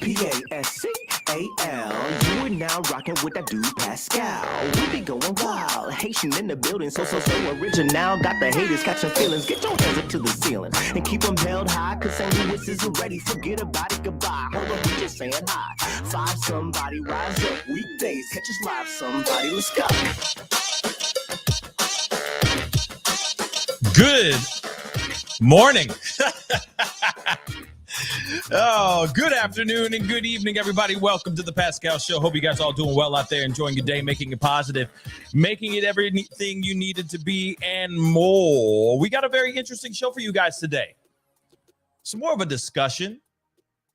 SUBPOENAED. You are now rocking with that dude Pascal. We be going wild, Haitian in the building, so original. Got the haters catching feelings. Get your hands up to the ceiling and keep them held high. Cause St. Louis isn't ready. Forget about it, goodbye. Hold on, we just saying hi. Five somebody, rise up. Weekdays, catch us live. Somebody, let's go. Good morning. Oh, good afternoon and good evening, everybody. Welcome to the Pascal Show. Hope you guys all doing well out there, enjoying your day, making it positive, making it everything you needed to be, and more. We got a very interesting show for you guys today. Some more of a discussion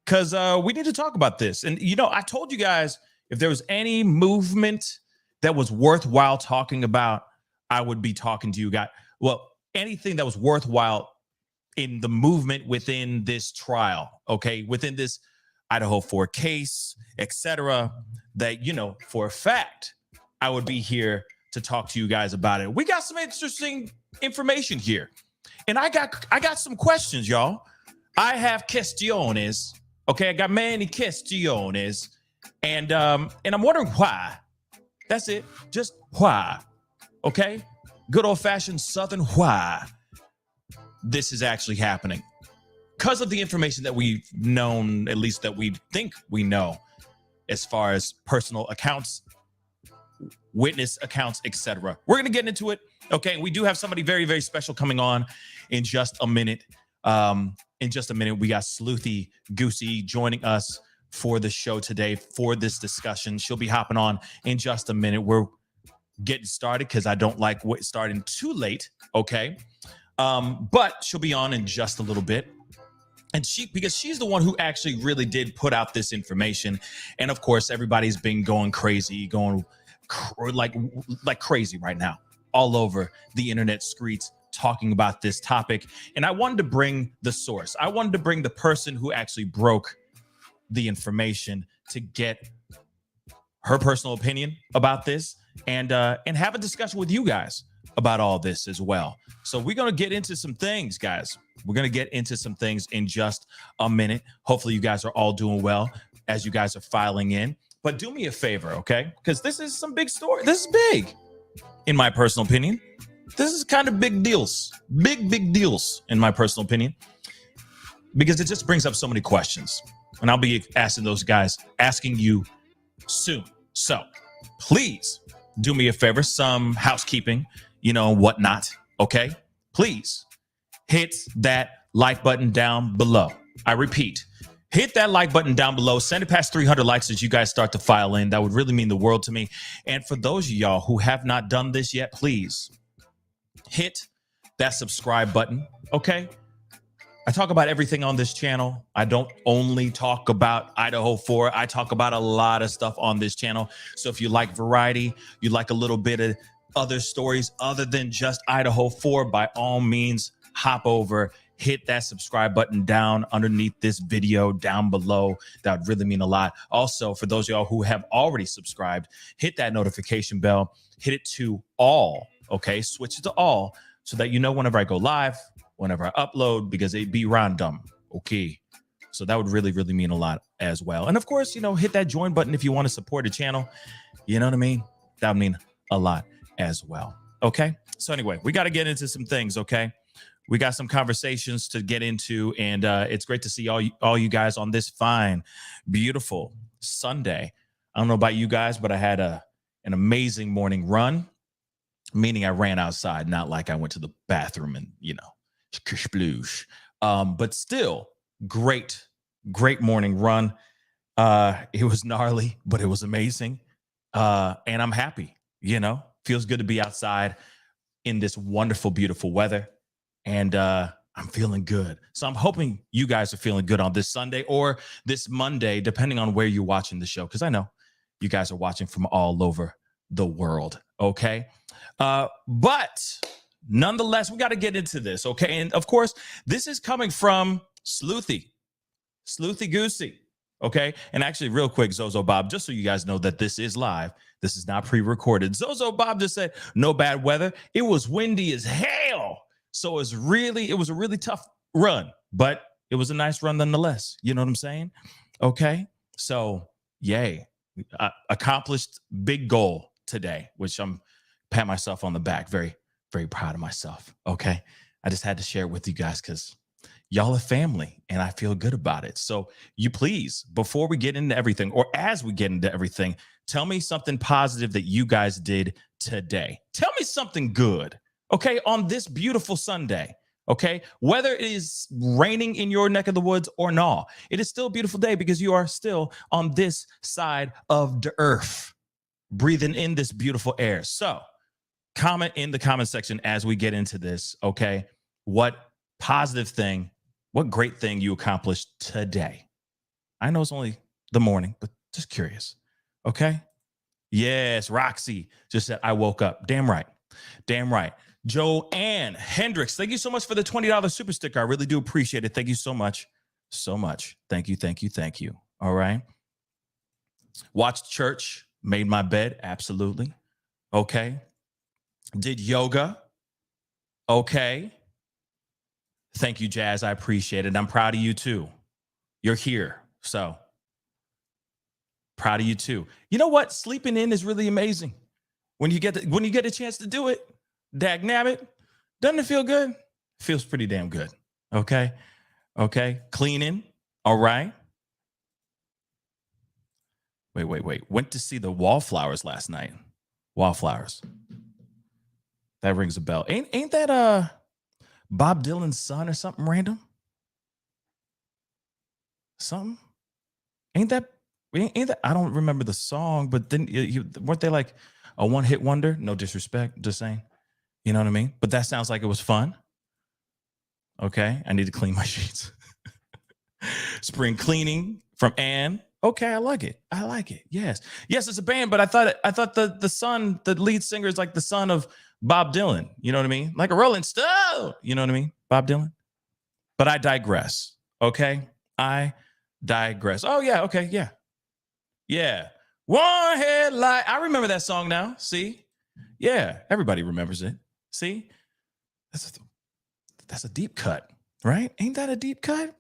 because we need to talk about this. And, you know, I told you guys if there was any movement that was worthwhile talking about, I would be talking to you guys. Well, anything that was worthwhile in the movement within this trial, okay, within this Idaho 4 case, etc., that, you know, for a fact, I would be here to talk to you guys about it. We got some interesting information here, and I got some questions, y'all. I have questiones, okay? I got many questiones, and I'm wondering why. That's it, just why, okay? Good old-fashioned Southern why this is actually happening. Because of the information that we've known, at least that we think we know, as far as personal accounts, witness accounts, etc. We're going to get into it, okay? We do have somebody very, very special coming on in just a minute. We got Sleuthy Goosey joining us for the show today for this discussion. She'll be hopping on in just a minute. We're getting started because I don't like starting too late, okay? But she'll be on in just a little bit. And because she's the one who actually really did put out this information. And of course, everybody's been going crazy, going like crazy right now, all over the internet streets talking about this topic. And I wanted to bring the source. I wanted to bring the person who actually broke the information to get her personal opinion about this and have a discussion with you guys about all this as well. So we're going to get into some things, guys. We're going to get into some things in just a minute. Hopefully you guys are all doing well as you guys are filing in. But do me a favor, okay? Because this is some big story. This is big, in my personal opinion. This is kind of big deals. Big deals, in my personal opinion. Because it just brings up so many questions. And I'll be asking you soon. So please do me a favor, some housekeeping, you know, whatnot, okay? Please hit that like button down below. I repeat, hit that like button down below. Send it past 300 likes as you guys start to file in. That would really mean the world to me. And for those of y'all who have not done this yet, please hit that subscribe button, okay? I talk about everything on this channel. I don't only talk about Idaho 4. I talk about a lot of stuff on this channel. So if you like variety, you like a little bit of other stories other than just Idaho 4, by all means, hop over, hit that subscribe button down underneath this video down below. That would really mean a lot. Also, for those of y'all who have already subscribed, hit that notification bell, hit it to all, okay? Switch it to all so that you know whenever I go live, whenever I upload, because it'd be random, okay? So that would really, really mean a lot as well. And of course, you know, hit that join button if you want to support the channel. You know what I mean? That would mean a lot as well, okay? So anyway, we got to get into some things, okay? We got some conversations to get into, and it's great to see all you guys on this fine, beautiful Sunday. I don't know about you guys, but I had an amazing morning run, meaning I ran outside, not like I went to the bathroom and, you know, sploosh. But still, great morning run. It was gnarly, but it was amazing. And I'm happy, you know, feels good to be outside in this wonderful, beautiful weather. And I'm feeling good. So I'm hoping you guys are feeling good on this Sunday or this Monday, depending on where you're watching the show, because I know you guys are watching from all over the world, okay? But nonetheless, we got to get into this, okay? And of course, this is coming from Sleuthy Goosey, okay? And actually, real quick, Zozo Bob, just so you guys know that this is live, this is not pre-recorded. Zozo Bob just said, no bad weather. It was windy as hell. So it was a really tough run, but it was a nice run nonetheless. You know what I'm saying? Okay. So, yay, accomplished big goal today, which I'm pat myself on the back. Very, very proud of myself. Okay. I just had to share it with you guys because y'all are family and I feel good about it. So, you please, before we get into everything, or as we get into everything, tell me something positive that you guys did today. Tell me something good. Okay. On this beautiful Sunday. Okay. Whether it is raining in your neck of the woods or not, it is still a beautiful day because you are still on this side of the earth, breathing in this beautiful air. So comment in the comment section as we get into this. Okay. What positive thing, what great thing you accomplished today? I know it's only the morning, but just curious. Okay. Yes. Roxy just said, I woke up. Damn right. Damn right. Joanne Hendricks, thank you so much for the $20 super sticker. I really do appreciate it. Thank you so much. So much. Thank you. Thank you. Thank you. All right. Watched church, made my bed. Absolutely. Okay. Did yoga. Okay. Thank you, Jazz. I appreciate it. I'm proud of you too. You're here. So proud of you too. You know what? Sleeping in is really amazing. When you get a chance to do it, dag nabbit, doesn't it feel good? Feels pretty damn good. Okay. Okay. Cleaning. All right. Wait. Went to see the Wallflowers last night. Wallflowers. That rings a bell. Ain't that Bob Dylan's son or something random? Something? Ain't that I don't remember the song, but then weren't they like a one-hit wonder? No disrespect, just saying. You know what I mean? But that sounds like it was fun. Okay, I need to clean my sheets. Spring cleaning from Ann. Okay, I like it. I like it. Yes, it's a band, but I thought the son, the lead singer, is like the son of Bob Dylan. You know what I mean? Like a Rolling Stone. You know what I mean? Bob Dylan. But I digress. Okay, I digress. Oh yeah. Okay. Yeah. One headlight. I remember that song now. See? Yeah, everybody remembers it. See? That's a deep cut, right? Ain't that a deep cut?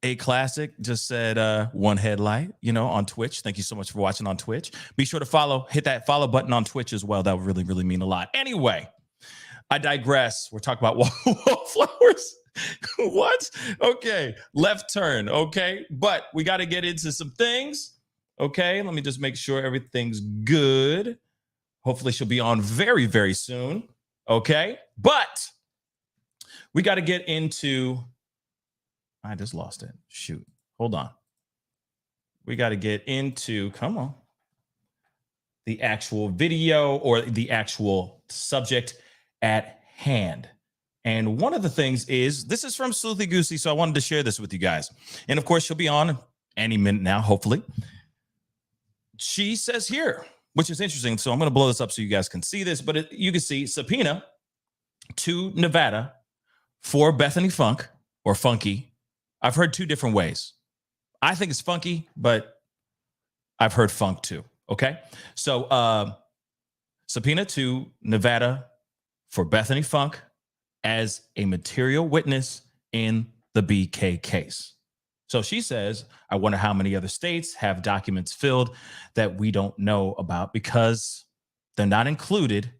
A Classic just said one headlight, on Twitch. Thank you so much for watching on Twitch. Be sure to hit that follow button on Twitch as well. That would really, really mean a lot. Anyway, I digress. We're talking about wallflowers. What? Okay, left turn. Okay, but we got to get into some things. Okay, let me just make sure everything's good. Hopefully she'll be on very, very soon. Okay, but we got to get into, I just lost it. Shoot, hold on. We got to get into, come on, the actual video or the actual subject at hand. And one of the things is, this is from Sleuthy Goosey, so I wanted to share this with you guys. And of course, she'll be on any minute now, hopefully. She says here, which is interesting. So I'm going to blow this up so you guys can see this, but you can see subpoena to Nevada for Bethany Funke or Funky. I've heard two different ways. I think it's funky, but I've heard funk too. Okay. So subpoena to Nevada for Bethany Funke as a material witness in the BK case. So she says, I wonder how many other states have documents filled that we don't know about because they're not included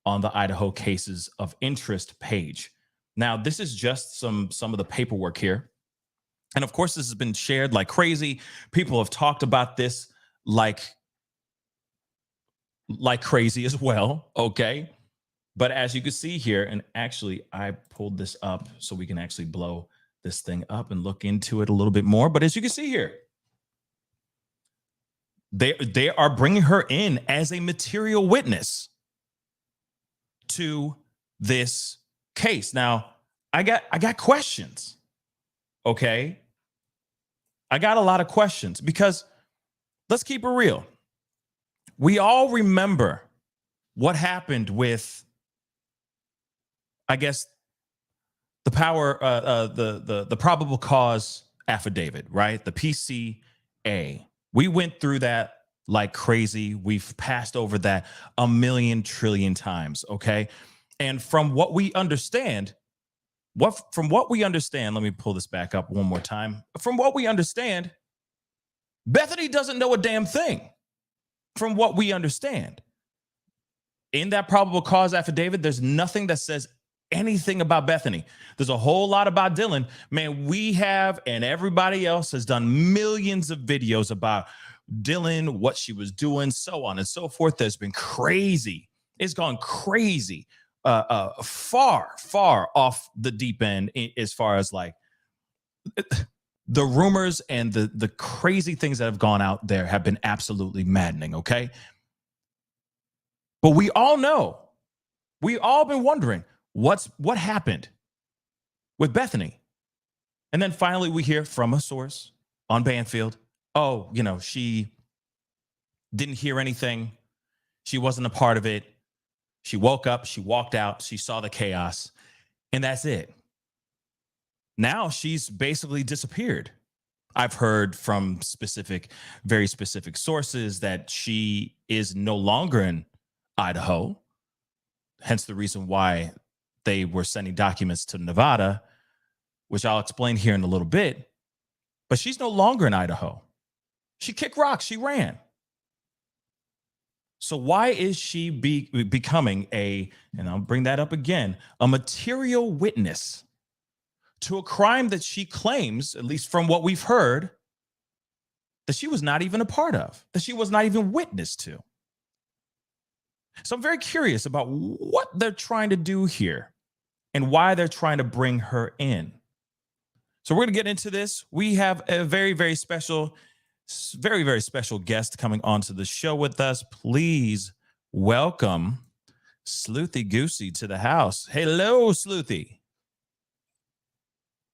on the Idaho cases of interest page. Now, this is just some of the paperwork here. And of course, this has been shared like crazy. People have talked about this like crazy as well. Okay. But as you can see here, and actually I pulled this up so we can actually blow this thing up and look into it a little bit more. But as you can see here, they are bringing her in as a material witness to this case. Now, I got questions. Okay. I got a lot of questions because let's keep it real. We all remember what happened with, I guess, the probable cause affidavit, right? The PCA. We went through that like crazy. We've passed over that a million trillion times. Okay. And from what we understand, let me pull this back up one more time. From what we understand, Bethany doesn't know a damn thing from what we understand. In that probable cause affidavit, there's nothing that says anything about Bethany. There's a whole lot about Dylan. Man, we have, and everybody else has done millions of videos about Dylan, what she was doing, so on and so forth. There's been crazy. It's gone crazy, far off the deep end as far as like the rumors and the crazy things that have gone out there have been absolutely maddening, okay? But we all know, we all been wondering what happened with Bethany. And then finally we hear from a source on Banfield, oh, you know, she didn't hear anything. She wasn't a part of it. She woke up, she walked out, she saw the chaos, and that's it. Now she's basically disappeared. I've heard from very specific sources that she is no longer in Idaho, hence the reason why they were sending documents to Nevada, which I'll explain here in a little bit. But she's no longer in Idaho. She kicked rocks, she ran. So why is she becoming and I'll bring that up again, a material witness to a crime that she claims, at least from what we've heard, that she was not even a part of, that she was not even witness to? So I'm very curious about what they're trying to do here and why they're trying to bring her in. So we're going to get into this. We have a very, very special guest coming onto the show with us. Please welcome Sleuthy Goosey to the house. Hello, Sleuthy.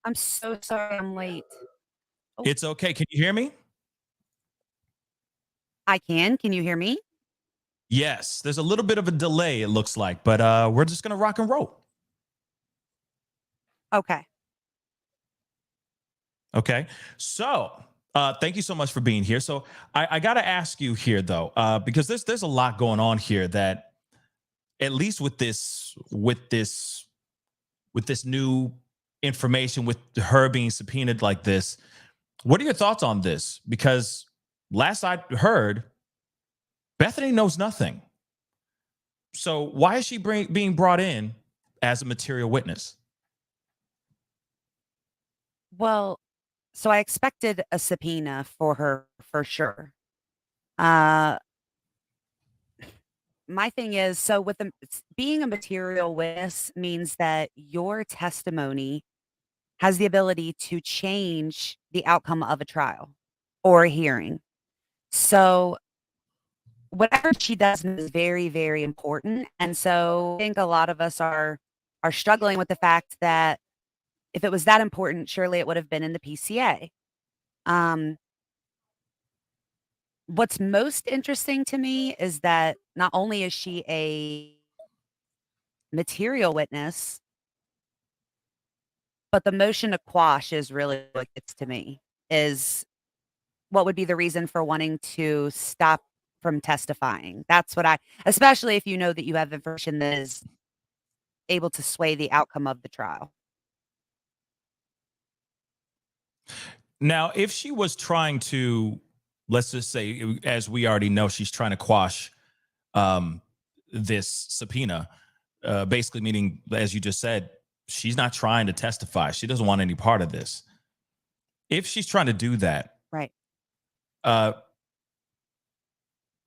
I'm so sorry I'm late. Oh. It's okay. Can you hear me? I can. Can you hear me? Yes. There's a little bit of a delay, it looks like, but we're just going to rock and roll. Okay. Okay. So thank you so much for being here. So I got to ask you here, though, because there's a lot going on here that, at least with this new information, with her being subpoenaed like this, what are your thoughts on this? Because last I heard, Bethany knows nothing. So why is she being brought in as a material witness? Well, so I expected a subpoena for her for sure. My thing is, so with being a material witness means that your testimony has the ability to change the outcome of a trial or a hearing. So whatever she does is very, very important. And so I think a lot of us are struggling with the fact that if it was that important, surely it would have been in the PCA. What's most interesting to me is that not only is she a material witness, but the motion to quash is really what gets to me, is what would be the reason for wanting to stop from testifying. That's what especially if you know that you have information that is able to sway the outcome of the trial. Now, if she was trying to, let's just say, as we already know, she's trying to quash this subpoena, basically meaning, as you just said, she's not trying to testify. She doesn't want any part of this. If she's trying to do that, right?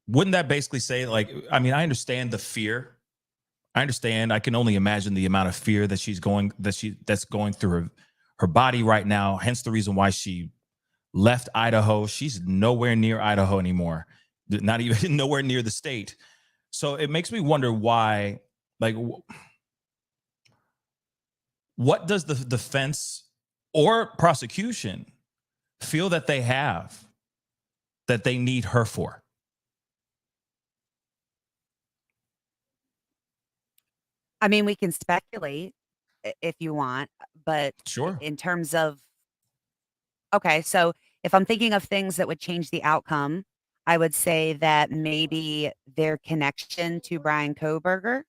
Wouldn't that basically say, like, I mean, I understand the fear. I understand. I can only imagine the amount of fear that that's going through her body right now. Hence the reason why she left Idaho. She's nowhere near Idaho anymore. Not even nowhere near the state. So it makes me wonder why, like, what does the defense or prosecution feel that they have that they need her for? I mean, we can speculate if you want, but sure. In terms of, okay, so if I'm thinking of things that would change the outcome, I would say that maybe their connection to Bryan Kohberger,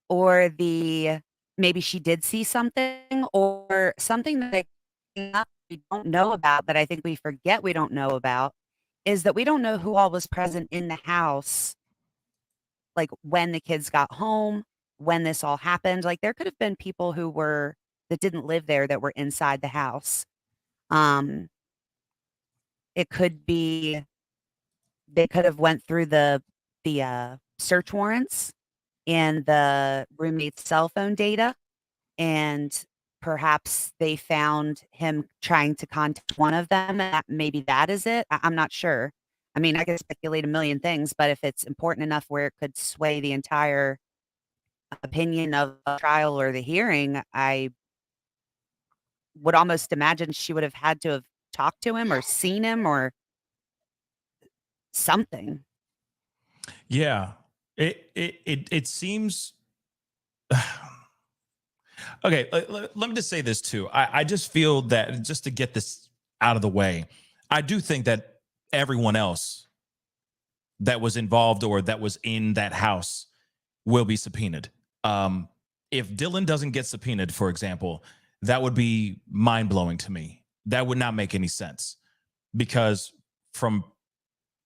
or maybe she did see something or something that we don't know about, that I think we forget we don't know about, is that we don't know who all was present in the house, like, when the kids got home, when this all happened. Like, there could have been people that didn't live there that were inside the house. Um, it could be they could have went through the search warrants and the roommate's cell phone data, and perhaps they found him trying to contact one of them, and maybe that is it. I'm not sure. I mean, I could speculate a million things, but if it's important enough where it could sway the entire opinion of a trial or the hearing, I would almost imagine she would have had to have talked to him or seen him or something. Yeah. It seems okay. Let me just say this too. I just feel that, just to get this out of the way, I do think that everyone else that was involved or that was in that house will be subpoenaed. If Dylan doesn't get subpoenaed, for example, that would be mind blowing to me. That would not make any sense, because from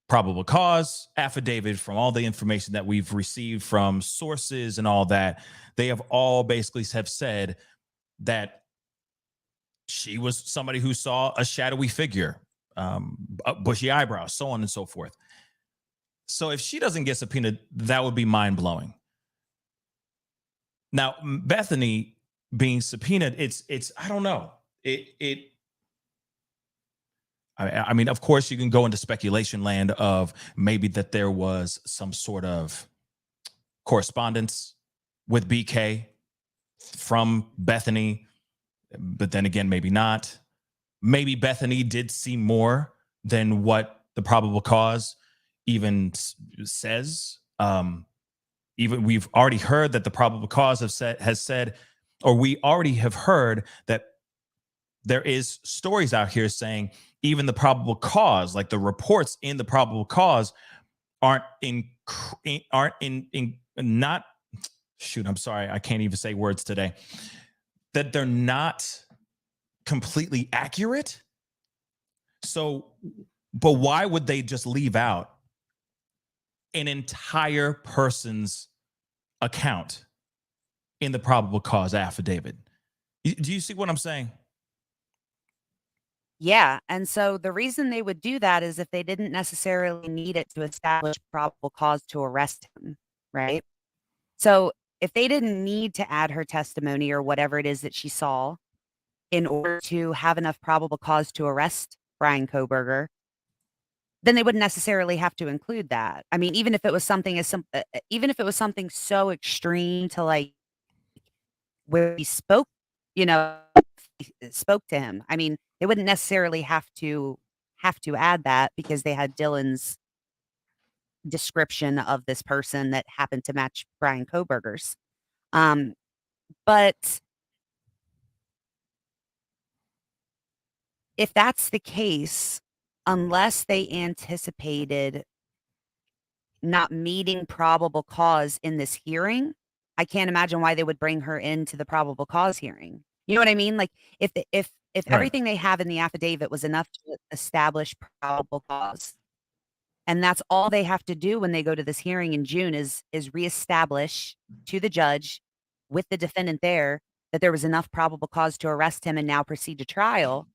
probable cause affidavit, from all the information that we've received from sources and all that, they have all basically have said that she was somebody who saw a shadowy figure, bushy eyebrows, so on and so forth. So if she doesn't get subpoenaed, that would be mind blowing. Now, Bethany being subpoenaed, it's I don't know. I mean, of course, you can go into speculation land of maybe that there was some sort of correspondence with BK from Bethany, but then again, maybe not. Maybe Bethany did see more than what the probable cause even says. Even we've already heard that the probable cause has said, or we already have heard that there is stories out here saying even the probable cause, like the reports in the probable cause, aren't not shoot. I'm sorry, I can't even say words today. That they're not completely accurate. So, but why would they just leave out an entire person's account in the probable cause affidavit? Do you see what I'm saying? Yeah, and so the reason they would do that is if they didn't necessarily need it to establish probable cause to arrest him, right? So if they didn't need to add her testimony or whatever it is that she saw in order to have enough probable cause to arrest Bryan Kohberger, then they wouldn't necessarily have to include that. I mean, even if it was something even if it was something so extreme to, like, where he spoke, you know, spoke to him. I mean, they wouldn't necessarily have to add that because they had Dylan's description of this person that happened to match Bryan Kohberger's. Um, but if that's the case, unless they anticipated not meeting probable cause in this hearing, I can't imagine why they would bring her into the probable cause hearing. You know what I mean? Like, if Right. everything they have in the affidavit was enough to establish probable cause, and that's all they have to do when they go to this hearing in June is reestablish to the judge with the defendant there that there was enough probable cause to arrest him and now proceed to trial,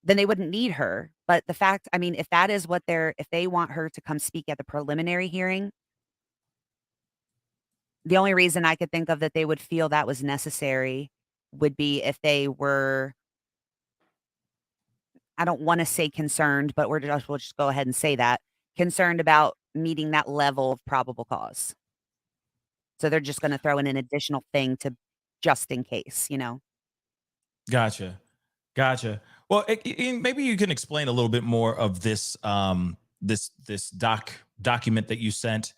then they wouldn't need her. But the fact, I mean, if that is what if they want her to come speak at the preliminary hearing, the only reason I could think of that they would feel that was necessary would be if they were, I don't want to say concerned, but we'll just go ahead and say that, concerned about meeting that level of probable cause. So they're just going to throw in an additional thing to just in case, you know? Gotcha. Gotcha. Well, maybe you can explain a little bit more of this this document that you sent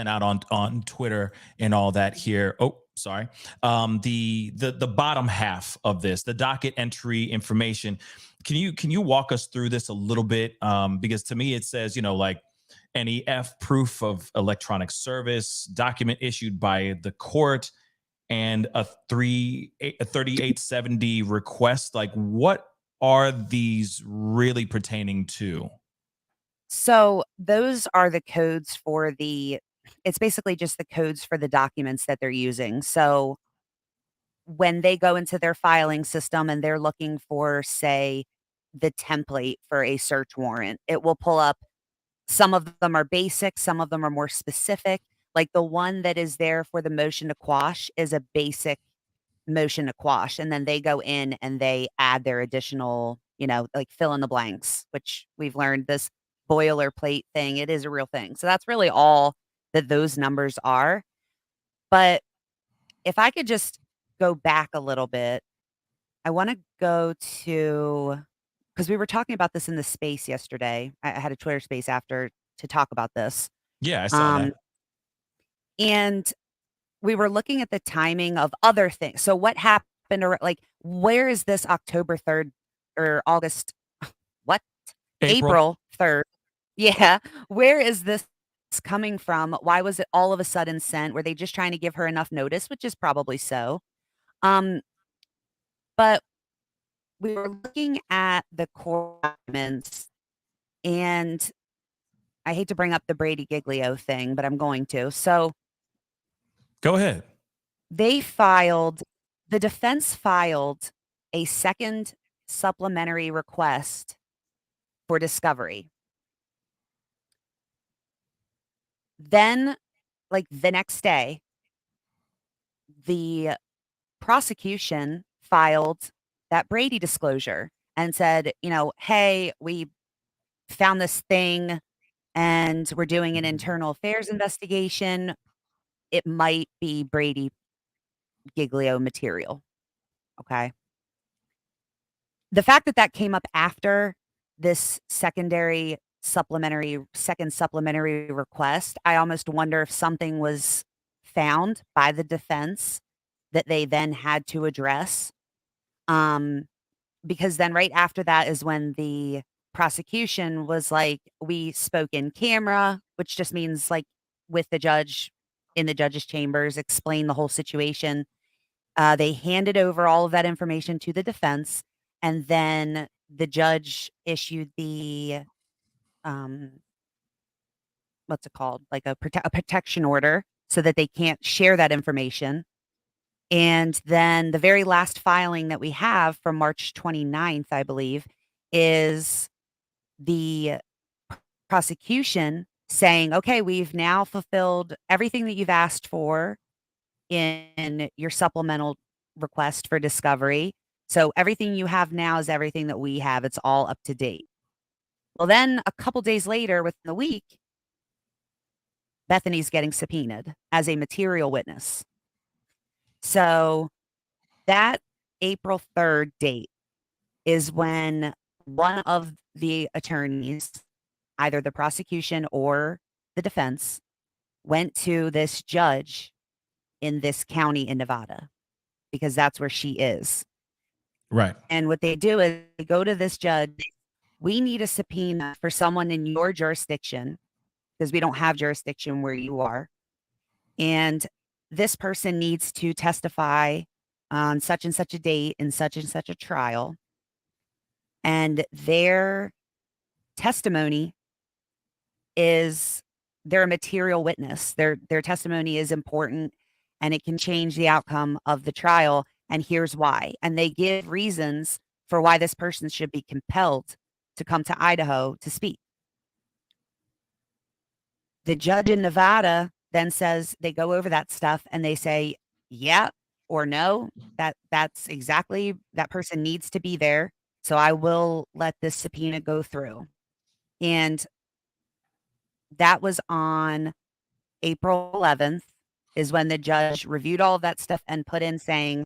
out on Twitter and all that here. Oh, sorry. The bottom half of this, the docket entry information. Can you walk us through this a little bit? Because to me it says, like NEF, proof of electronic service, document issued by the court, and a 3870 request. Like, what are these really pertaining to? So those are the codes for it's basically just the codes for the documents that they're using. So when they go into their filing system and they're looking for, say, the template for a search warrant, it will pull up. Some of them are basic, some of them are more specific. Like the one that is there for the motion to quash is a basic motion to quash, and then they go in and they add their additional, like fill in the blanks, which we've learned this boilerplate thing, it is a real thing. So that's really all that those numbers are. But if I could just go back a little bit, I wanna go to, because we were talking about this in the space yesterday. I had a Twitter space after to talk about this. Yeah, I saw Um, that. and we were looking at the timing of other things. So what happened, or like, where is this October 3rd or August, what? April. April 3rd. Yeah. Where is this coming from? Why was it all of a sudden sent? Were they just trying to give her enough notice, which is probably so. Um, but we were looking at the court documents, and I hate to bring up the Brady Giglio thing, but I'm going to. So Go ahead. the defense filed a second supplementary request for discovery. Then, like the next day, the prosecution filed that Brady disclosure and said, hey, we found this thing and we're doing an internal affairs investigation. It might be Brady Giglio material. Okay. The fact that that came up after this second supplementary request, I almost wonder if something was found by the defense that they then had to address. Because then right after that is when the prosecution was like, we spoke in camera, which just means like with the judge in the judge's chambers, explain the whole situation. They handed over all of that information to the defense, and then the judge issued the, um, what's it called? Like a protection order so that they can't share that information. And then the very last filing that we have from March 29th, I believe, is the prosecution saying, okay, we've now fulfilled everything that you've asked for in your supplemental request for discovery. So everything you have now is everything that we have. It's all up to date. Well, then a couple days later, within the week, Bethany's getting subpoenaed as a material witness. So that April 3rd date is when one of the attorneys, either the prosecution or the defense, went to this judge in this county in Nevada, because that's where she is. Right. And what they do is they go to this judge. We need a subpoena for someone in your jurisdiction because we don't have jurisdiction where you are. And this person needs to testify on such and such a date in such and such a trial. And their testimony is, they're a material witness. Their testimony is important and it can change the outcome of the trial. And here's why. And they give reasons for why this person should be compelled to come to Idaho to speak. The judge in Nevada then says, they go over that stuff and they say, yeah or no, that's exactly, that person needs to be there. So I will let this subpoena go through. And that was on April 11th is when the judge reviewed all of that stuff and put in saying,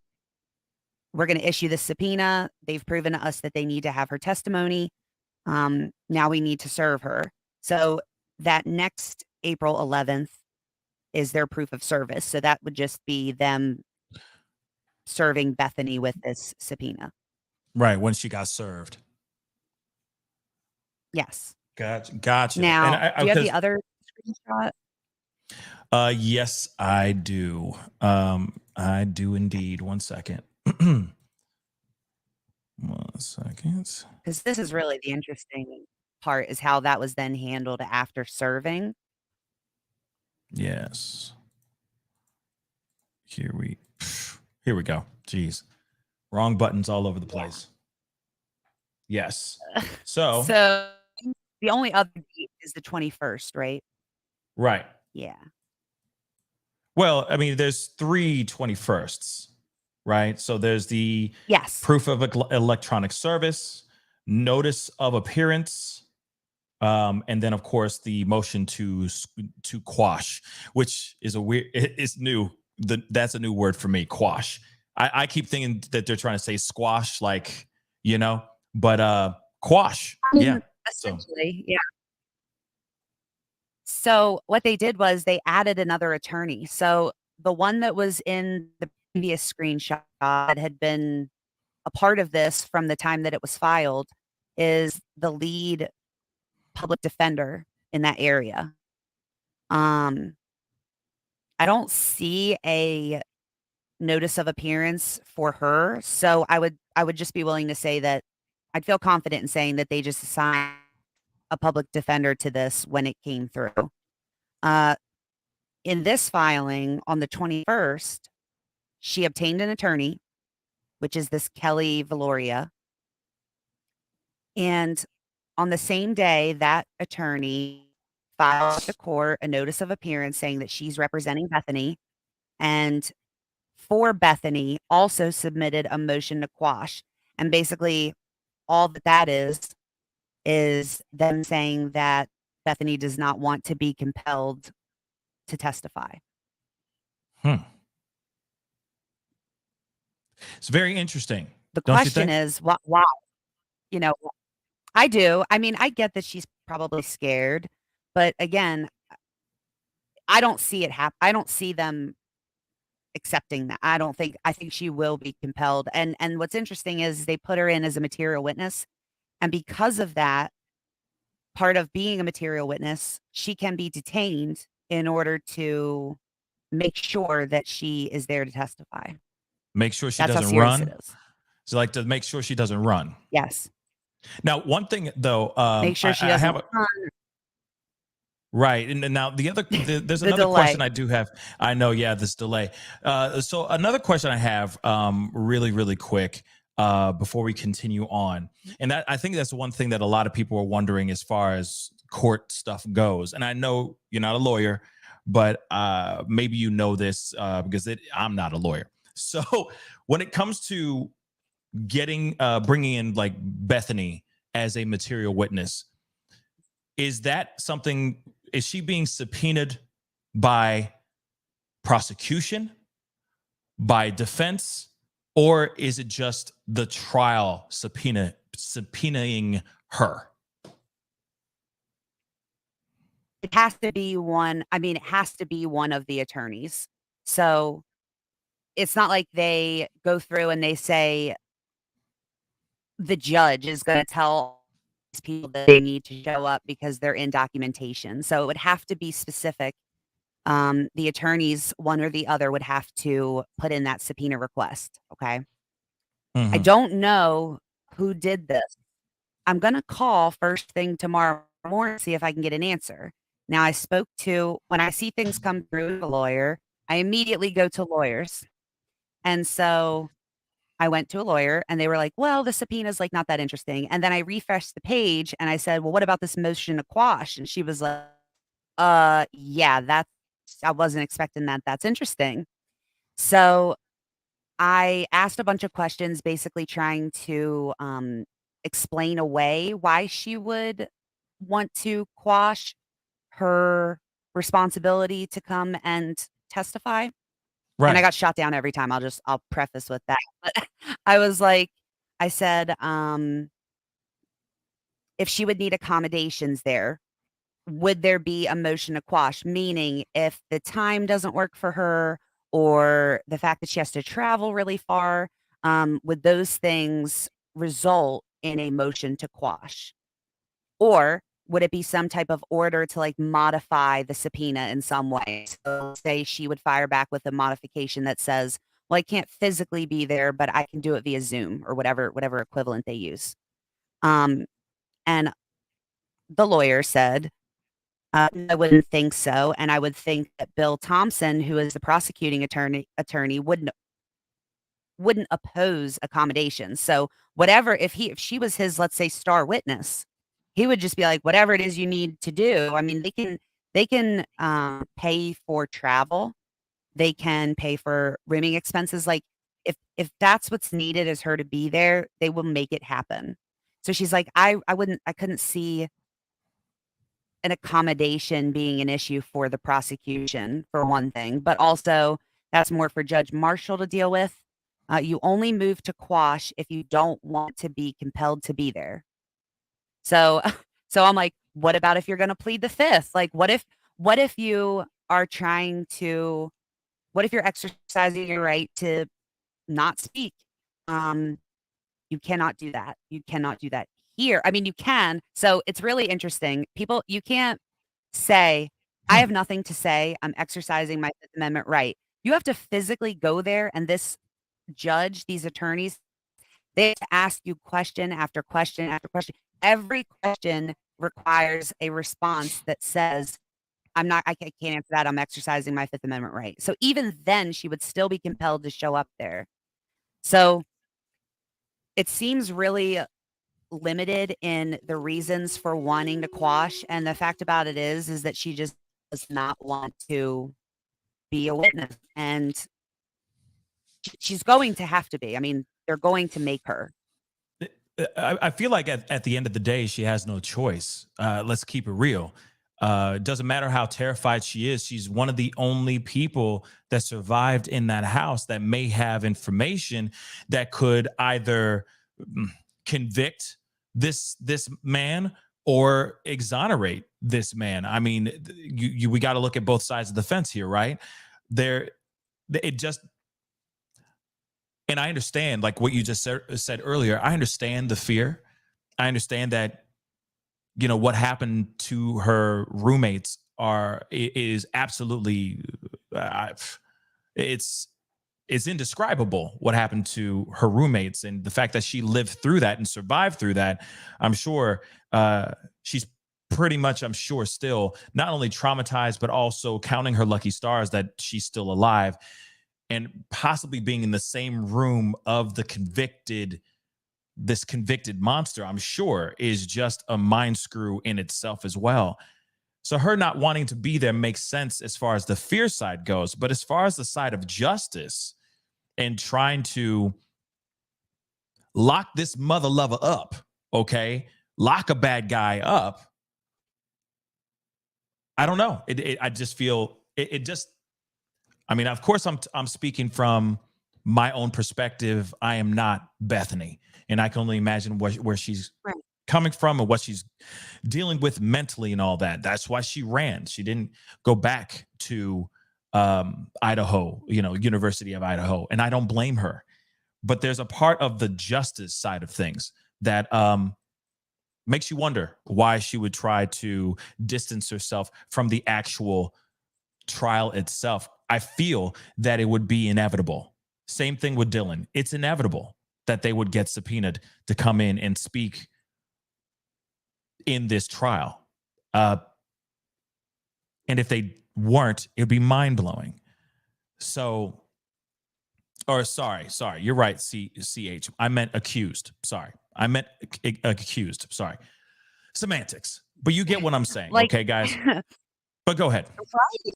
we're going to issue this subpoena. They've proven to us that they need to have her testimony. Now we need to serve her. So that next April 11th is their proof of service. So that would just be them serving Bethany with this subpoena. Right. When she got served. Yes. Gotcha. Now, And do you have the other screenshot? Yes, I do. I do indeed. 1 second. 1 second. Because this is really the interesting part is how that was then handled after serving. Yes. Here we go. Jeez. Wrong buttons all over the place. Yes. So, So the only other date is the 21st, right? right. Yeah. Well, I mean, there's 3 21sts, right? So there's the Yes. proof of electronic service, notice of appearance, and then of course the motion to quash, which is a weird. It's new. That's a new word for me. Quash. I keep thinking that they're trying to say squash, like but quash. I mean, Yeah. essentially, yeah. So what they did was they added another attorney. So the one that was in the previous screenshot that had been a part of this from the time that it was filed is the lead public defender in that area. I don't see a notice of appearance for her, so I would just be willing to say that I'd feel confident in saying that they just assigned a public defender to this when it came through. In this filing on the 21st, she obtained an attorney, which is this Kelly Valoria. And on the same day, that attorney filed with the court a notice of appearance saying that she's representing Bethany. And for Bethany, also submitted a motion to quash. And basically, all that is them saying that Bethany does not want to be compelled to testify. It's very interesting. The Don't you question think? is, why? You know, I do. I mean, I get that she's probably scared, but again, I don't see it happen. I don't see them accepting that. I think she will be compelled. And what's interesting is they put her in as a material witness. And because of that, part of being a material witness, she can be detained in order to make sure that she is there to testify. Make sure she That's how doesn't serious run. it is. So, like, to make sure she doesn't run. Yes. Now, one thing though, Make sure she I doesn't have run. right, and now there's The another delay. question I do have. I know, yeah, this delay. So another question I have, really, really quick, before we continue on, and that I think that's one thing that a lot of people are wondering as far as court stuff goes. And I know you're not a lawyer, but maybe you know this because I'm not a lawyer. So when it comes to bringing in like Bethany as a material witness, is she being subpoenaed by prosecution, by defense, or is it just the trial subpoenaing her? It has to be one. I mean, it has to be one of the attorneys. So it's not like they go through and they say the judge is going to tell these people that they need to show up because they're in documentation. So it would have to be specific. The attorneys, one or the other, would have to put in that subpoena request. Okay. I don't know who did this. I'm going to call first thing tomorrow morning, see if I can get an answer. Now, when I see things come through a lawyer, I immediately go to lawyers. And so I went to a lawyer and they were like, well, the subpoena is like not that interesting. And then I refreshed the page and I said, well, what about this motion to quash? And she was like, yeah, I wasn't expecting that. That's interesting. So I asked a bunch of questions, basically trying to explain away why she would want to quash her responsibility to come and testify. Right. And I got shot down every time. I'll preface with that. But I said, if she would need accommodations there, would there be a motion to quash? Meaning if the time doesn't work for her or the fact that she has to travel really far, would those things result in a motion to quash? Or would it be some type of order to like modify the subpoena in some way? So say she would fire back with a modification that says, well, I can't physically be there, but I can do it via Zoom or whatever equivalent they use. And the lawyer said, I wouldn't think so. And I would think that Bill Thompson, who is the prosecuting attorney wouldn't oppose accommodations. So whatever, if she was his, let's say, star witness, he would just be like, whatever it is you need to do. I mean, they can pay for travel. They can pay for rooming expenses. Like if that's what's needed is her to be there, they will make it happen. So she's like, I couldn't see an accommodation being an issue for the prosecution, for one thing, but also that's more for Judge Marshall to deal with. You only move to quash if you don't want to be compelled to be there. So, so I'm like, what about if you're going to plead the fifth? Like, what if you are trying to, what if you're exercising your right to not speak? You cannot do that. You cannot do that here. I mean, you can. So it's really interesting. People, you can't say, I have nothing to say. I'm exercising my Fifth Amendment right. You have to physically go there, and this judge, these attorneys, they have to ask you question after question after question. Every question requires a response that says, I can't answer that. I'm exercising my Fifth Amendment right. So even then, she would still be compelled to show up there. So it seems really limited in the reasons for wanting to quash. And the fact about it is that she just does not want to be a witness. And she's going to have to be. I mean, they're going to make her. I feel like at the end of the day, she has no choice. Let's keep it real. It doesn't matter how terrified she is. She's one of the only people that survived in that house that may have information that could either convict this man or exonerate this man. I mean, we got to look at both sides of the fence here, right? And I understand, like what you just said earlier, I understand the fear. I understand that, you know, what happened to her roommates is absolutely, it's indescribable what happened to her roommates, and the fact that she lived through that and survived through that. I'm sure she's pretty much, I'm sure, still not only traumatized, but also counting her lucky stars that she's still alive, and possibly being in the same room of this convicted monster, I'm sure, is just a mind screw in itself as well. So her not wanting to be there makes sense as far as the fear side goes. But as far as the side of justice and trying to lock this mother lover up, okay, lock a bad guy up, I don't know. I just feel it just, I mean, of course, I'm speaking from my own perspective. I am not Bethany, and I can only imagine where she's coming from and what she's dealing with mentally and all that. That's why she ran. She didn't go back to Idaho, University of Idaho, and I don't blame her. But there's a part of the justice side of things that makes you wonder why she would try to distance herself from the actual trial itself. I feel that it would be inevitable. Same thing with Dylan. It's inevitable that they would get subpoenaed to come in and speak in this trial. And if they weren't, it'd be mind-blowing. So, or sorry, you're right, CH. I meant accused. Sorry. I meant accused. Sorry. Semantics. But you get what I'm saying, okay, guys? But go ahead. Right.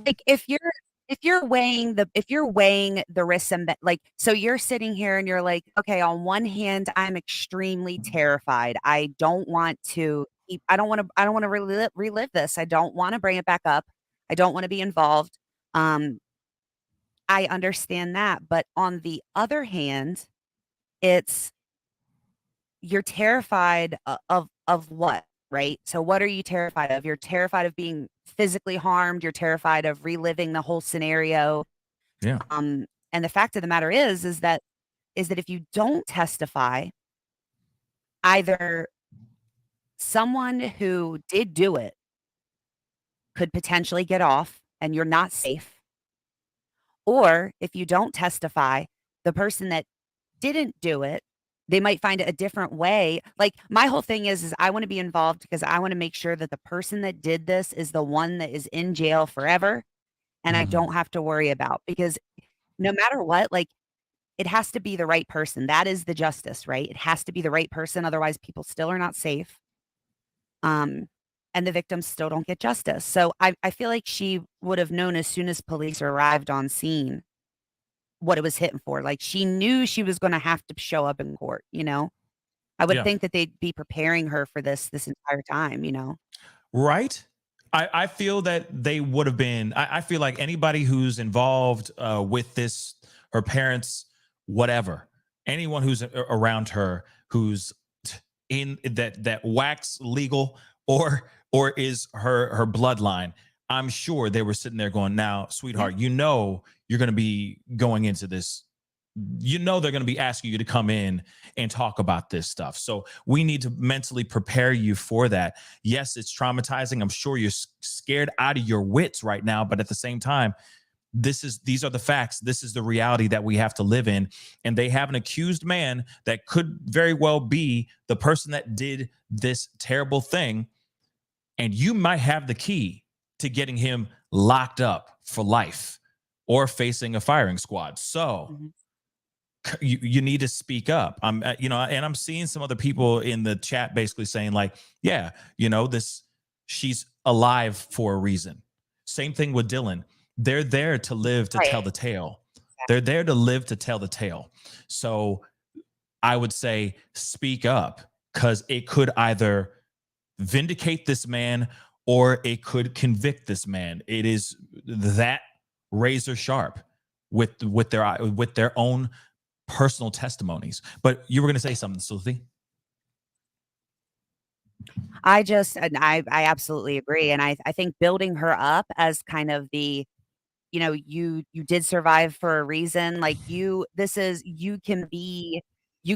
Like if you're weighing the risks, and like, so you're sitting here and you're like, okay, on one hand, I'm extremely terrified. I don't want to relive this. I don't want to bring it back up. I don't want to be involved. I understand that. But on the other hand, you're terrified of what? Right? So what are you terrified of? You're terrified of being physically harmed. You're terrified of reliving the whole scenario. Yeah. And the fact of the matter is that if you don't testify, either someone who did do it could potentially get off and you're not safe. Or if you don't testify, the person that didn't do it, they might find a different way. Like, my whole thing is I wanna be involved because I wanna make sure that the person that did this is the one that is in jail forever, and I Mhm. don't have to worry about because no matter what, like, it has to be the right person. That is the justice, right? It has to be the right person, otherwise people still are not safe, um, and the victims still don't get justice. So I feel like she would have known as soon as police arrived on scene what it was hitting for. Like, she knew she was gonna have to show up in court, you know? I would Yeah. think that they'd be preparing her for this entire time, you know? Right. I feel that they would have been. I feel like anybody who's involved with this, her parents, whatever, anyone who's around her, who's in that wax legal or is her bloodline. I'm sure they were sitting there going, "Now, Yeah. sweetheart, you know you're going to be going into this. You know they're going to be asking you to come in and talk about this stuff. So we need to mentally prepare you for that. Yes, it's traumatizing. I'm sure you're scared out of your wits right now, but at the same time, these are the facts. This is the reality that we have to live in. And they have an accused man that could very well be the person that did this terrible thing. And you might have the key to getting him locked up for life or facing a firing squad. So Mhm. you need to speak up. And I'm seeing some other people in the chat basically saying like, yeah, this, she's alive for a reason. Same thing with Dylan. They're there to live to tell Right. the tale. They're there to live to tell the tale. So I would say speak up, because it could either vindicate this man or it could convict this man. It is that razor sharp with their own personal testimonies. But you were going to say something, Sylvie. I absolutely agree, and I think building her up as kind of the, you did survive for a reason, like, you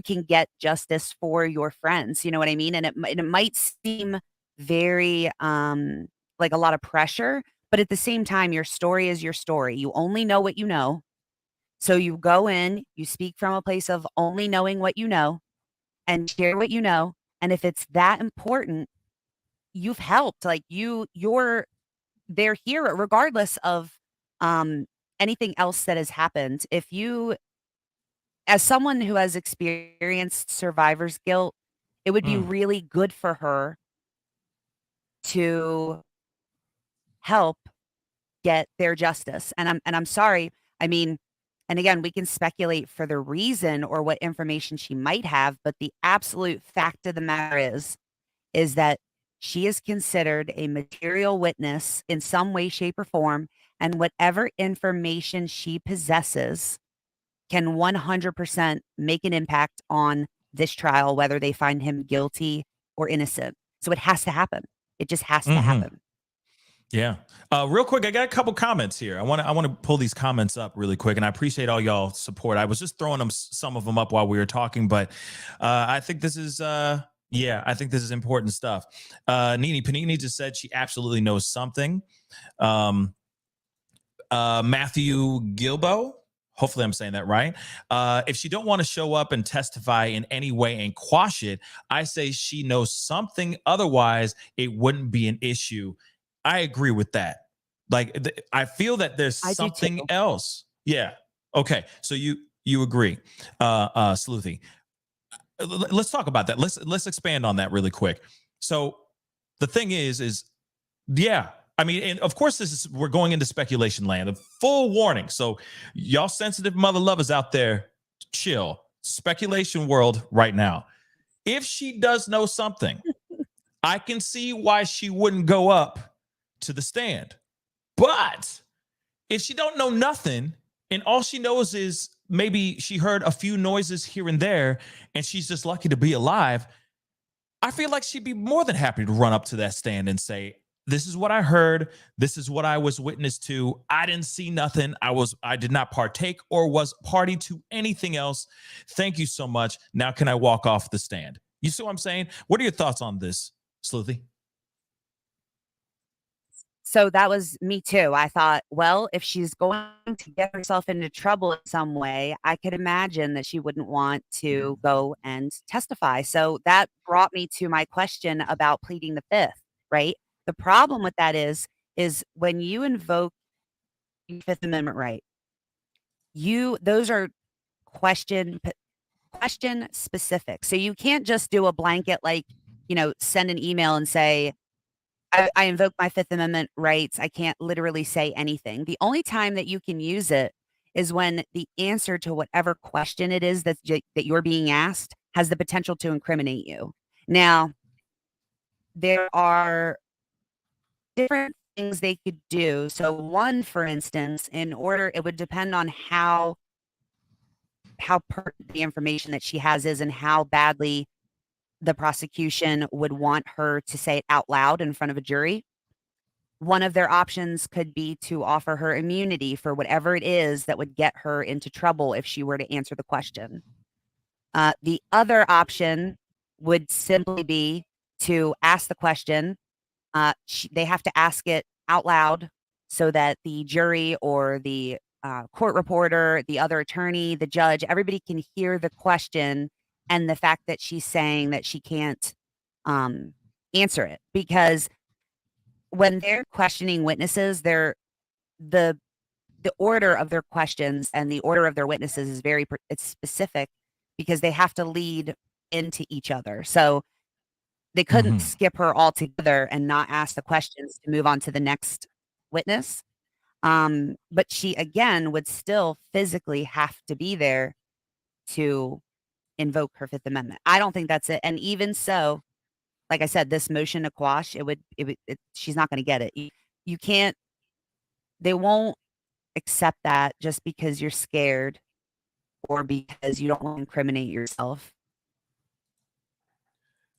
can get justice for your friends, you know what I mean? And it might seem very, like a lot of pressure, but at the same time, your story is your story. You only know what you know. So you go in, you speak from a place of only knowing what you know and share what you know, and if it's that important, you've helped, like, they're here regardless of, um, anything else that has happened. If you as someone who has experienced survivor's guilt, it would be Mm, really good for her to help get their justice, and I'm sorry, I mean, and again, we can speculate for the reason or what information she might have, but the absolute fact of the matter is that she is considered a material witness in some way, shape, or form, and whatever information she possesses can 100% make an impact on this trial, whether they find him guilty or innocent. So it has to happen. It just has to hmm happen. Yeah. Real quick, I got a couple comments here. I want to pull these comments up really quick, and I appreciate all y'all support. I was just throwing some of them up while we were talking, but I think this is yeah, I think this is important stuff. Nini Panini just said she absolutely knows something. Um, Matthew Gilbo. Hopefully, I'm saying that right. If she don't want to show up and testify in any way and quash it, I say she knows something. Otherwise, it wouldn't be an issue. I agree with that. Like, I feel that there's I do too. something else. Yeah. Okay. So you agree, Sleuthy. Let's talk about that. Let's expand on that really quick. So the thing is yeah. I mean, and of course, we're going into speculation land. A full warning. So, y'all sensitive mother lovers out there, chill. Speculation world right now. If she does know something, I can see why she wouldn't go up to the stand. But if she don't know nothing and all she knows is maybe she heard a few noises here and there and she's just lucky to be alive, I feel like she'd be more than happy to run up to that stand and say, this is what I heard. This is what I was witness to. I didn't see nothing. I did not partake or was party to anything else. Thank you so much. Now can I walk off the stand? You see what I'm saying? What are your thoughts on this? Sleuthy? So that was me too. I thought, well, if she's going to get herself into trouble in some way, I could imagine that she wouldn't want to go and testify. So that brought me to my question about pleading the fifth, right? The problem with that is when you invoke your Fifth Amendment right, those are question specific. So you can't just do a blanket, like, send an email and say, I invoke my Fifth Amendment rights. I can't literally say anything. The only time that you can use it is when the answer to whatever question it is that you're being asked has the potential to incriminate you. Now, there are different things they could do. So one, for instance, it would depend on how pertinent the information that she has is and how badly the prosecution would want her to say it out loud in front of a jury. One of their options could be to offer her immunity for whatever it is that would get her into trouble if she were to answer the question. The other option would simply be to ask the question. They have to ask it out loud so that the jury or the court reporter, the other attorney, the judge, everybody can hear the question and the fact that she's saying that she can't answer it. Because when they're questioning witnesses, the order of their questions and the order of their witnesses is it's specific because they have to lead into each other. So they couldn't skip her altogether and not ask the questions to move on to the next witness. But she, again, would still physically have to be there to invoke her Fifth Amendment. I don't think that's it. And even so, like I said, this motion to quash, she's not going to get it. You can't, they won't accept that just because you're scared or because you don't want to incriminate yourself.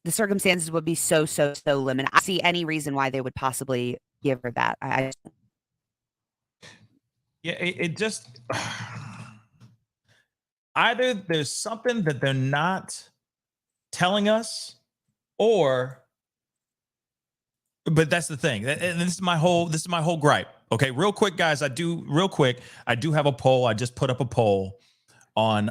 The circumstances would be so limited. I see any reason why they would possibly give her that. Yeah, it just either there's something that they're not telling us, but that's the thing. And this is my whole gripe. Okay, real quick, guys. I do have a poll. I just put up a poll on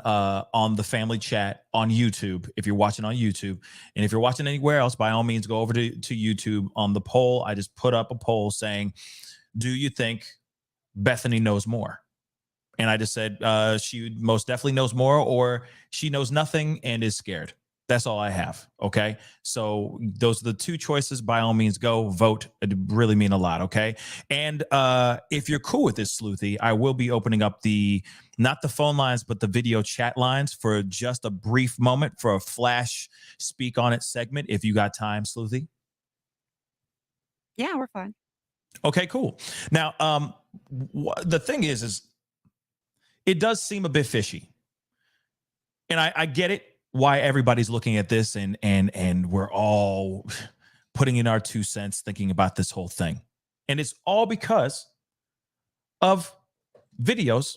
the family chat on YouTube. If you're watching on YouTube, and if you're watching anywhere else, by all means, go over to YouTube. On the poll, I just put up a poll saying, do you think Bethany knows more? And I just said she most definitely knows more, or she knows nothing and is scared. That's all I have. Okay. So those are the two choices. By all means, go vote. It really mean a lot. Okay. And if you're cool with this, Sleuthy, I will be opening up not the phone lines, but the video chat lines for just a brief moment for a flash speak on it segment. If you got time, Sleuthy. Yeah, we're fine. Okay, cool. Now, the thing is it does seem a bit fishy. And I get it, why everybody's looking at this and we're all putting in our 2 cents thinking about this whole thing. And it's all because of videos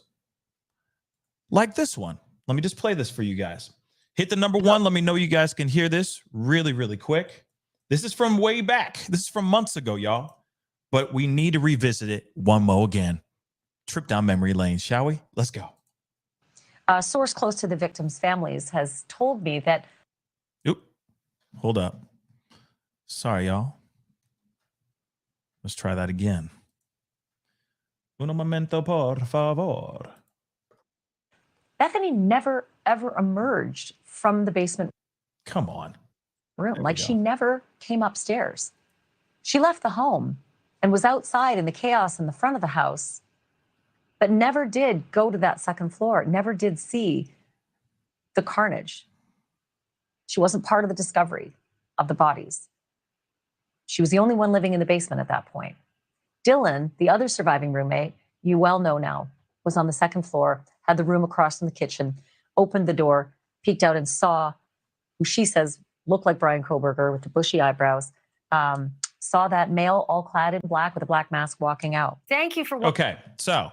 like this one. Let me just play this for you guys. Hit the number 1. Let me know you guys can hear this really, really quick. This is from way back. This is from months ago, y'all. But we need to revisit it one more again. Trip down memory lane, shall we? Let's go. A source close to the victims' families has told me that... Oop. Hold up. Sorry, y'all. Let's try that again. Un momento, por favor. Bethany never, ever emerged from the basement Come on. room. Like, she never came upstairs. She left the home and was outside in the chaos in the front of the house, but never did go to that second floor, never did see the carnage. She wasn't part of the discovery of the bodies. She was the only one living in the basement at that point. Dylan, the other surviving roommate, you well know now, was on the second floor, had the room across from the kitchen, opened the door, peeked out and saw who she says looked like Bryan Kohberger with the bushy eyebrows, saw that male all clad in black with a black mask walking out. Thank you for... Okay, so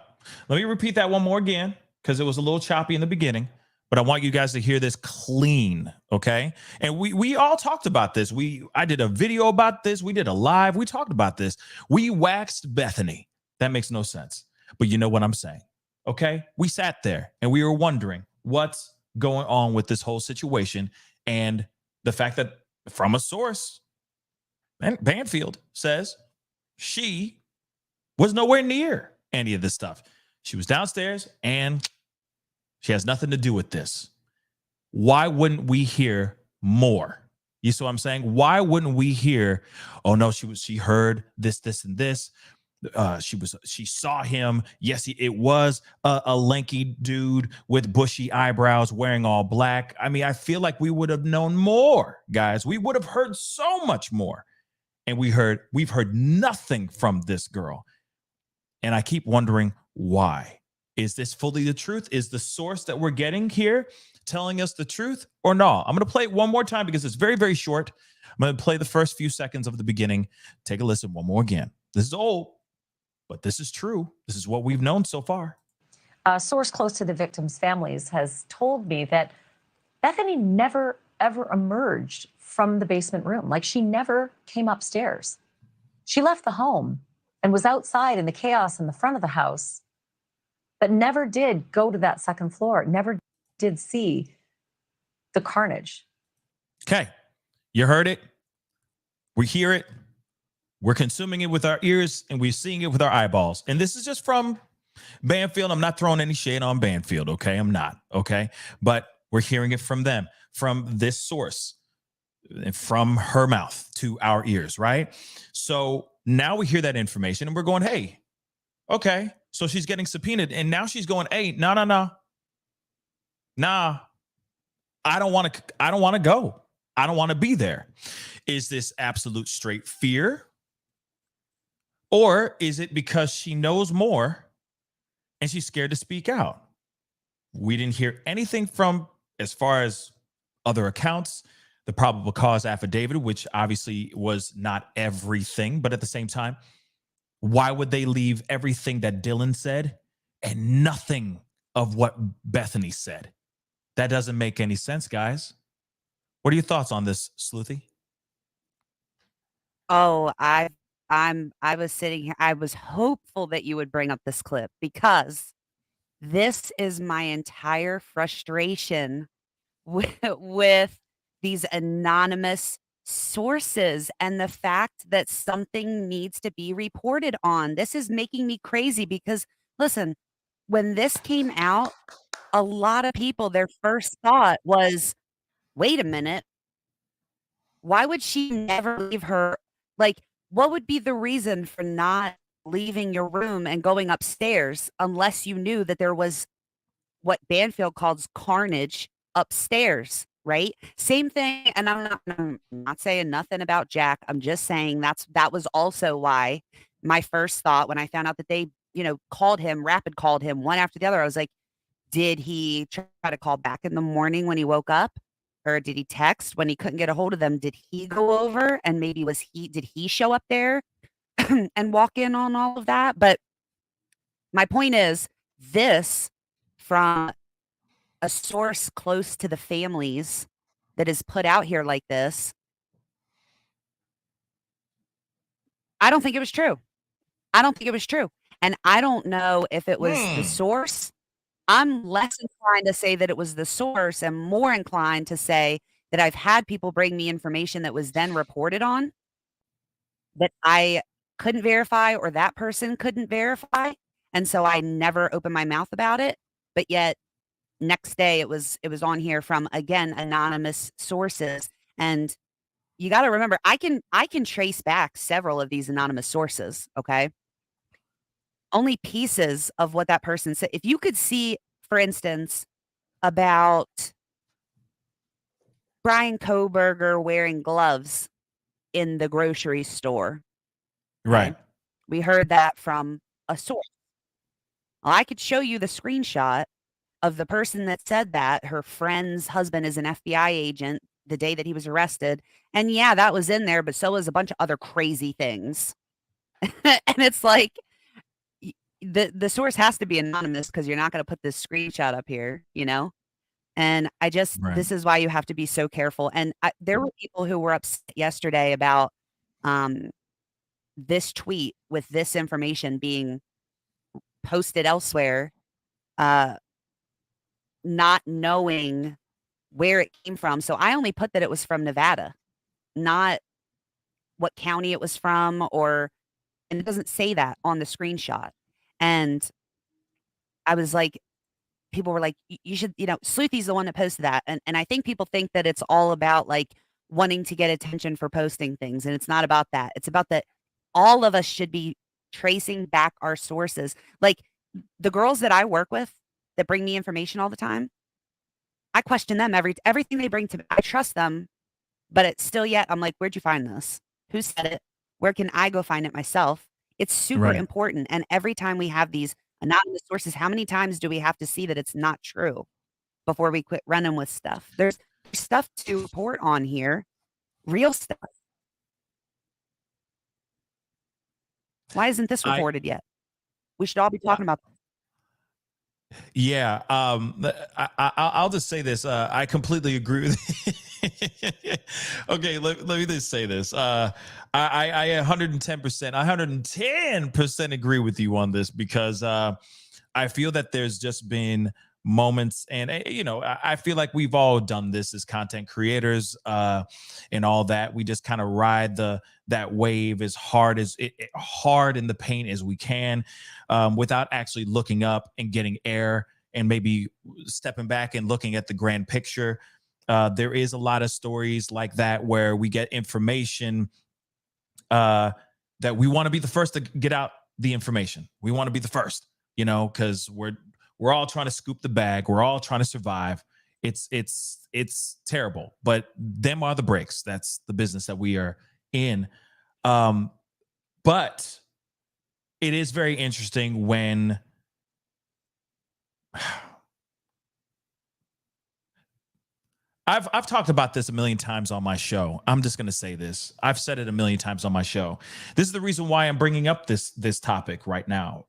let me repeat that one more again, because it was a little choppy in the beginning. but I want you guys to hear this clean, okay? And we all talked about this. I did a video about this. We did a live. We talked about this. We waxed Bethany. That makes no sense. But you know what I'm saying, okay? We sat there and we were wondering what's going on with this whole situation, and the fact that from a source, Banfield says she was nowhere near any of this stuff. She was downstairs and she has nothing to do with this. Why wouldn't we hear more? You see what I'm saying? Why wouldn't we hear, oh no, she heard this, and this. She saw him. Yes, it was a lanky dude with bushy eyebrows wearing all black. I mean, I feel like we would have known more, guys. We would have heard so much more. And we've heard nothing from this girl. And I keep wondering why. Is this fully the truth? Is the source that we're getting here telling us the truth or no? I'm going to play it one more time because it's very, very short. I'm going to play the first few seconds of the beginning. Take a listen one more again. This is old, but this is true. This is what we've known so far. A source close to the victims' families has told me that Bethany never, ever emerged from the basement room. Like, she never came upstairs. She left the home and was outside in the chaos in the front of the house, but never did go to that second floor, never did see the carnage. Okay, you heard it. We hear it. We're consuming it with our ears and we're seeing it with our eyeballs. And this is just from Banfield. I'm not throwing any shade on Banfield, okay? I'm not, okay? But we're hearing it from them, from this source, from her mouth to our ears, right? So now we hear that information and we're going, hey, okay, so she's getting subpoenaed. And now she's going, hey, no. Nah, I don't want to go. I don't want to be there. Is this absolute straight fear? Or is it because she knows more and she's scared to speak out? We didn't hear anything from, as far as other accounts, the probable cause affidavit, which obviously was not everything, but at the same time, why would they leave everything that Dylan said and nothing of what Bethany said? That doesn't make any sense, guys. What are your thoughts on this, Sleuthy? Oh, I was sitting here. I was hopeful that you would bring up this clip because this is my entire frustration with these anonymous sources and the fact that something needs to be reported on. This is making me crazy because, listen, when this came out, a lot of people, their first thought was, wait a minute, why would she never leave her? Like, what would be the reason for not leaving your room and going upstairs unless you knew that there was what Banfield calls carnage upstairs, right? Same thing. And I'm not saying nothing about Jack. I'm just saying that was also why my first thought when I found out that they, rapid called him one after the other. I was like, did he try to call back in the morning when he woke up? Or did he text when he couldn't get a hold of them? Did he go over and maybe did he show up there and walk in on all of that? But my point is this from a source close to the families that is put out here like this. I don't think it was true. And I don't know if it was the source. I'm less inclined to say that it was the source and more inclined to say that I've had people bring me information that was then reported on that I couldn't verify or that person couldn't verify. And so I never opened my mouth about it. But yet next day it was on here from, again, anonymous sources. And you got to remember, I can trace back several of these anonymous sources. Okay. Only pieces of what that person said. If you could see, for instance, about Bryan Kohberger wearing gloves in the grocery store. Right. Okay? We heard that from a source. Well, I could show you the screenshot of the person that said that. Her friend's husband is an FBI agent the day that he was arrested. And yeah, that was in there, but so was a bunch of other crazy things. And it's like, the source has to be anonymous because you're not going to put this screenshot up here, And I just, Right. this is why you have to be so careful. And there were people who were upset yesterday about um, this tweet with this information being posted elsewhere, uh, not knowing where it came from. So I only put that it was from Nevada, not what county it was from, and it doesn't say that on the screenshot. And I was like, people were like, you should, Sleuthy's the one that posted that. And I think people think that it's all about like wanting to get attention for posting things. And it's not about that. It's about that all of us should be tracing back our sources. Like the girls that I work with that bring me information all the time, I question them everything they bring to me. I trust them, but it's still yet, I'm like, where'd you find this? Who said it? Where can I go find it myself? It's super Right. important. And every time we have these anonymous sources, how many times do we have to see that it's not true before we quit running with stuff? There's stuff to report on here, real stuff. Why isn't this reported yet? We should all be talking about this. Yeah. I'll just say this. I completely agree with Okay. Let me just say this. I 110% agree with you on this because I feel that there's just been moments and I feel like we've all done this as content creators and all that. We just kind of ride that wave as hard in the paint as we can without actually looking up and getting air and maybe stepping back and looking at the grand picture. There is a lot of stories like that where we get information that we want to be the first to get out the information. We want to be the first, because we're all trying to scoop the bag. We're all trying to survive. It's terrible, but them are the breaks. That's the business that we are in. But it is very interesting when I've talked about this a million times on my show. I'm just going to say this. I've said it a million times on my show. This is the reason why I'm bringing up this topic right now.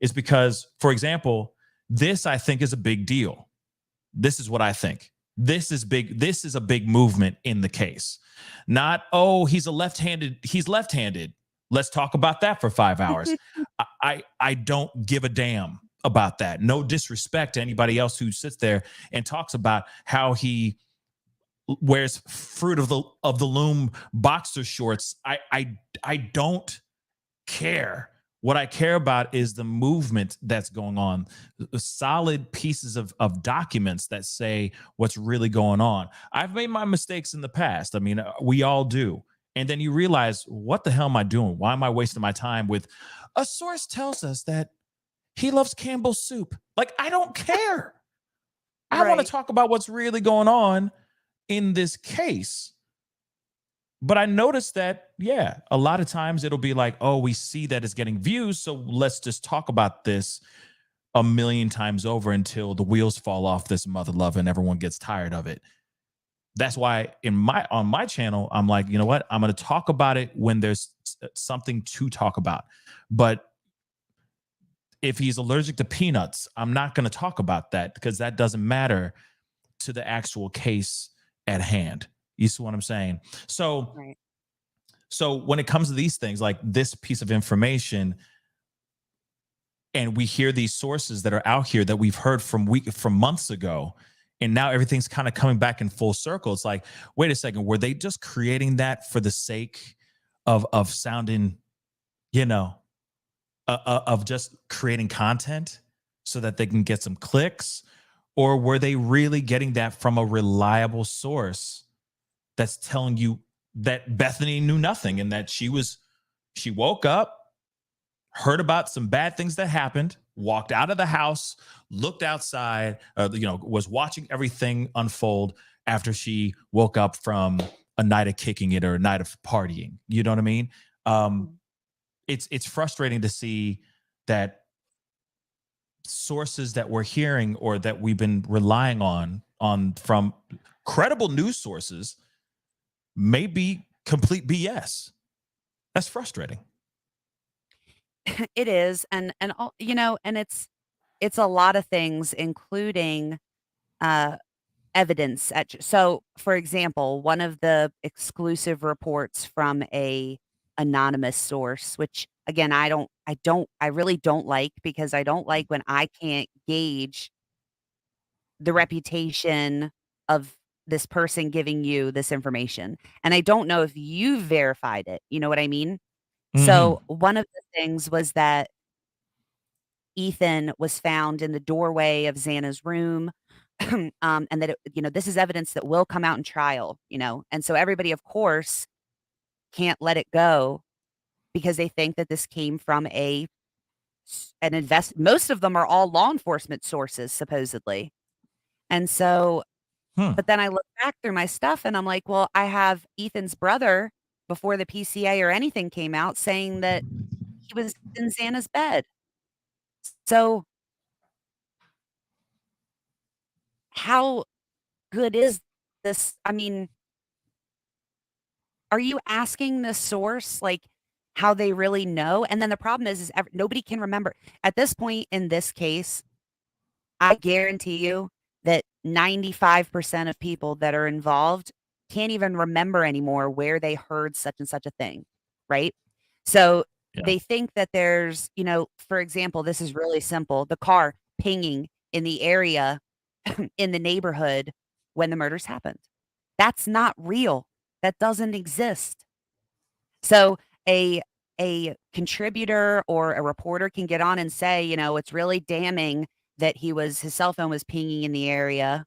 Is because, for example, this I think is a big deal. This is what I think. This is big. This is a big movement in the case. Not, he's left-handed. Let's talk about that for 5 hours. I don't give a damn about that. No disrespect to anybody else who sits there and talks about how he wears Fruit of the Loom boxer shorts. I don't care. What I care about is the movement that's going on, the solid pieces of documents that say what's really going on. I've made my mistakes in the past. I mean, we all do. And then you realize, what the hell am I doing? Why am I wasting my time with a source tells us that he loves Campbell's soup? Like, I don't care. I want to talk about what's really going on in this case. But I noticed that, a lot of times it'll be like, we see that it's getting views, so let's just talk about this a million times over until the wheels fall off this mother love and everyone gets tired of it. That's why on my channel, I'm like, you know what? I'm going to talk about it when there's something to talk about. But if he's allergic to peanuts, I'm not going to talk about that because that doesn't matter to the actual case at hand. You see what I'm saying? So, So when it comes to these things, like this piece of information, and we hear these sources that are out here that we've heard from months ago, and now everything's kind of coming back in full circle. It's like, wait a second, were they just creating that for the sake of sounding, of just creating content so that they can get some clicks? Or were they really getting that from a reliable source that's telling you that Bethany knew nothing and that she woke up, heard about some bad things that happened, walked out of the house, looked outside, was watching everything unfold after she woke up from a night of kicking it or a night of partying. You know what I mean? It's frustrating to see that sources that we're hearing or that we've been relying on from credible news sources may be complete BS. That's frustrating. It is. And all, and it's a lot of things, including evidence so for example, one of the exclusive reports from a anonymous source, which again I really don't like, because I don't like when I can't gauge the reputation of this person giving you this information, and I don't know if you verified it, you know what I mean? Mm-hmm. So one of the things was that Ethan was found in the doorway of Xana's room. And that this is evidence that will come out in trial, and so everybody, of course, can't let it go, because they think that this came from most of them are all law enforcement sources, supposedly. And so, but then I look back through my stuff and I'm like, well, I have Ethan's brother before the PCA or anything came out saying that he was in Xana's bed. So how good is this? I mean, are you asking the source, like, how they really know? And then the problem is nobody can remember. At this point in this case, I guarantee you that 95% of people that are involved can't even remember anymore where they heard such and such a thing, right? So Yeah. they think that there's, for example, this is really simple, the car pinging in the area in the neighborhood when the murders happened. That's not real. That doesn't exist. So a contributor or a reporter can get on and say, it's really damning that his cell phone was pinging in the area.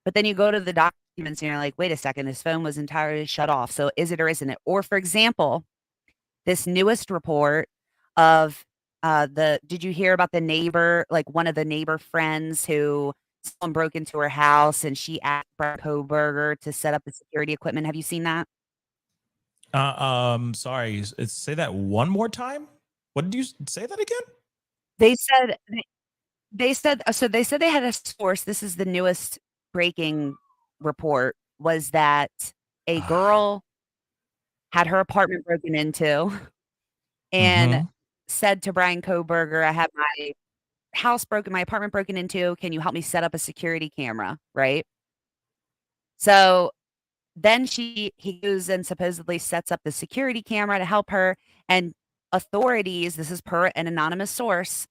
But then you go to the documents and you're like, wait a second, his phone was entirely shut off. So is it or isn't it? Or for example, this newest report of did you hear about the neighbor, like one of the neighbor friends who someone broke into her house and she asked Bryan Kohberger to set up the security equipment? Have you seen that? Sorry. Say that one more time. What did you say that again? They said they had a source. This is the newest breaking report, was that a girl had her apartment broken into and said to Bryan Kohberger, I have my apartment broken into. Can you help me set up a security camera? Right. So then he goes and supposedly sets up the security camera to help her. And authorities, this is per an anonymous source,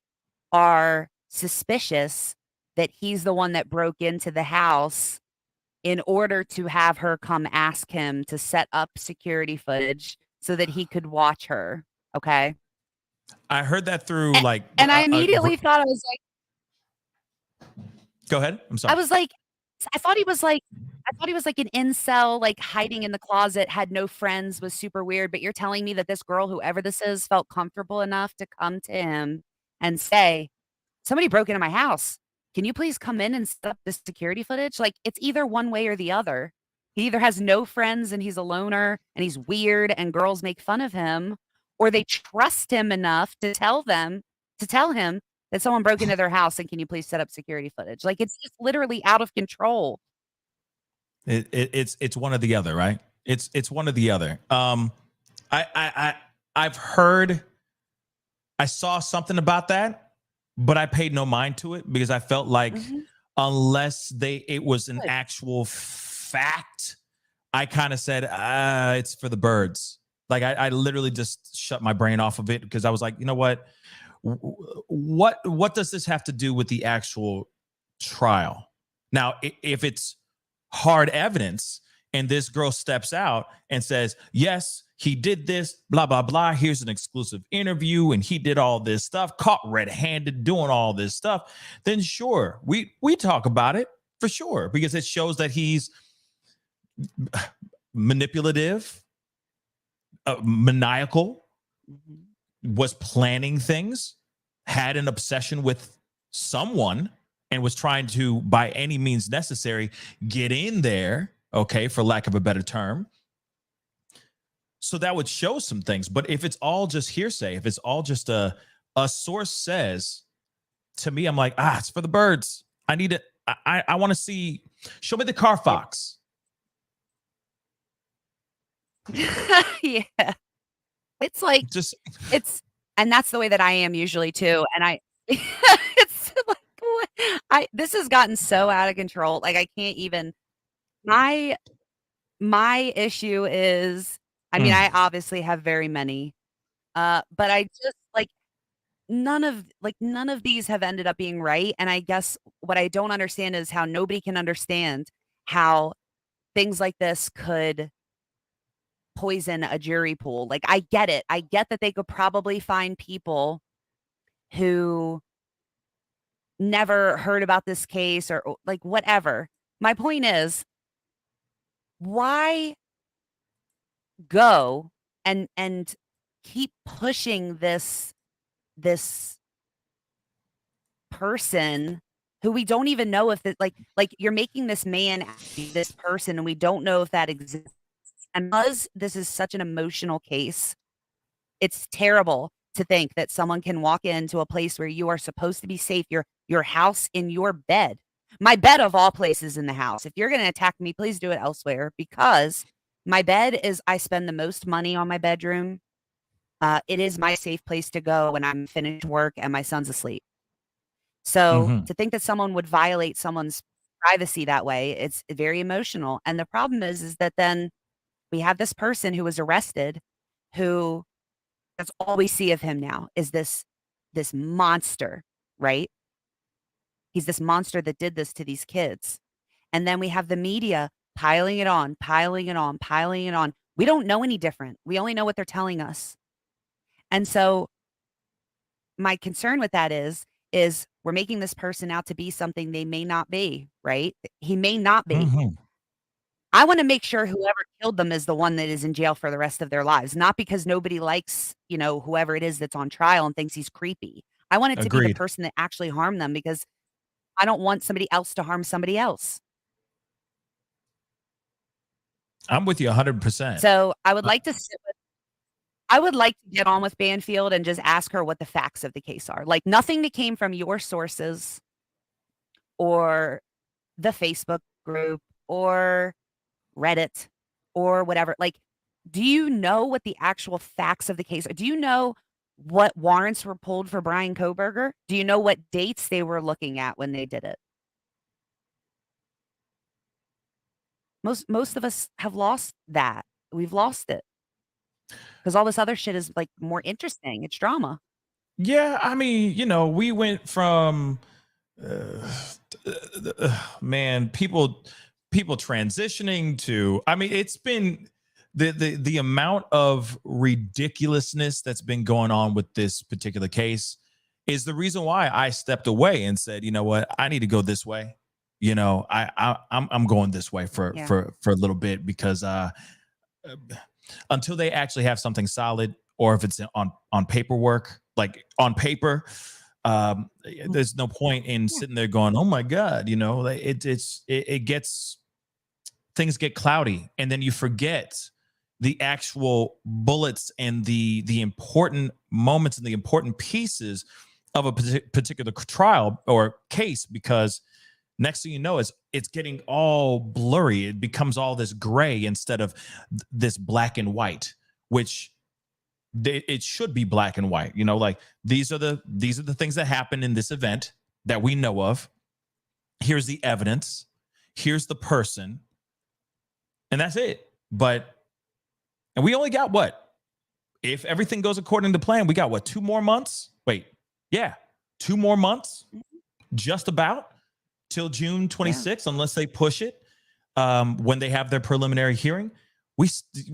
are suspicious that he's the one that broke into the house in order to have her come ask him to set up security footage so that he could watch her. Okay. I heard that through And I immediately thought, go ahead. I'm sorry. I was like, I thought he was like an incel, like hiding in the closet, had no friends, was super weird. But you're telling me that this girl, whoever this is, felt comfortable enough to come to him and say, somebody broke into my house. Can you please come in and set up this security footage? Like, it's either one way or the other. He either has no friends and he's a loner and he's weird and girls make fun of him, or they trust him enough to tell him that someone broke into their house and can you please set up security footage? Like, it's just literally out of control. It's one or the other, right? It's one or the other. I've heard, I saw something about that, but I paid no mind to it because I felt like unless it was an actual fact, I kind of said, it's for the birds. Like I literally just shut my brain off of it because I was like, you know what? What does this have to do with the actual trial? Now, if it's hard evidence and this girl steps out and says, yes, he did this, blah, blah, blah. Here's an exclusive interview and he did all this stuff, caught red-handed doing all this stuff, then sure, we talk about it for sure because it shows that he's manipulative, maniacal, was planning things, had an obsession with someone, and was trying to, by any means necessary, get in there, okay, for lack of a better term. So that would show some things. But if it's all just hearsay, if it's all just a source says, to me, I'm like, it's for the birds. I need it. I want to see, show me the Carfax. Yeah. It's like, and that's the way that I am usually too. And it's like, This has gotten so out of control. Like I can't even my my issue is I mean, I obviously have very many. But I just like none of these have ended up being right. And I guess what I don't understand is how nobody can understand how things like this could poison a jury pool. Like I get it. I get that they could probably find people who never heard about this case or like whatever. My point is, why go and keep pushing this person who we don't even know if it like you're making this man this person and we don't know if that exists. And because this is such an emotional case, it's terrible to think that someone can walk into a place where you are supposed to be safe, your house in your bed. My bed of all places in the house. If you're going to attack me, please do it elsewhere because my bed is I spend the most money on my bedroom. It is my safe place to go when I'm finished work and my son's asleep. So to think that someone would violate someone's privacy that way, it's very emotional. And the problem is that then we have this person who was arrested who that's all we see of him now is this monster, right? He's this monster that did this to these kids. And then we have the media piling it on, piling it on, piling it on. We don't know any different. We only know what they're telling us. And so my concern with that is we're making this person out to be something they may not be, right? He may not be. I want to make sure whoever killed them is the one that is in jail for the rest of their lives, not because nobody likes, whoever it is that's on trial and thinks he's creepy. I want it to be the Agreed. person that actually harmed them because I don't want somebody else to harm somebody else. I'm with you 100%. So I would like to get on with Banfield and just ask her what the facts of the case are. Like nothing that came from your sources or the Facebook group or Reddit or whatever. Like, do you know what the actual facts of the case are? Do you know what warrants were pulled for Bryan Kohberger? Do you know what dates they were looking at when they did it? Most of us have lost that. We've lost it. Because all this other shit is like more interesting. It's drama. Yeah, I mean, we went from man, people transitioning to, I mean, it's been the amount of ridiculousness that's been going on with this particular case is the reason why I stepped away and said, you know what, I need to go this way. I'm going this way for a little bit because until they actually have something solid, or if it's on paperwork, like on paper, there's no point in sitting there going, oh my God, it gets, things get cloudy, and then you forget the actual bullets and the important moments and the important pieces of a particular trial or case, because next thing you know is it's getting all blurry. It becomes all this gray instead of this black and white, which it should be black and white. Like these are the things that happened in this event that we know of. Here's the evidence. Here's the person. And that's it. And we only got what? If everything goes according to plan, we got what? 2 more months? Wait. Yeah. 2 more months. Just about. Till June 26th, unless they push it when they have their preliminary hearing. We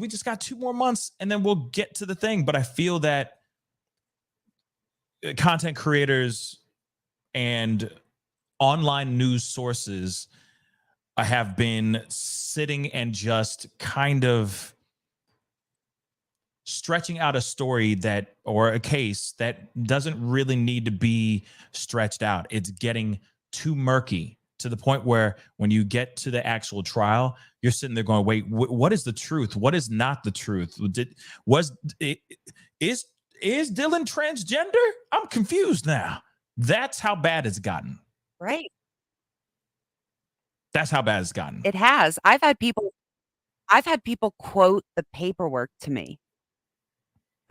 just got 2 more months and then we'll get to the thing. But I feel that content creators and online news sources have been sitting and just kind of stretching out a story or a case that doesn't really need to be stretched out. It's getting too murky to the point where when you get to the actual trial, you're sitting there going, wait, what is the truth? What is not the truth? Is Dylan transgender? I'm confused now. That's how bad it's gotten. Right. That's how bad it's gotten. It has. I've had people quote the paperwork to me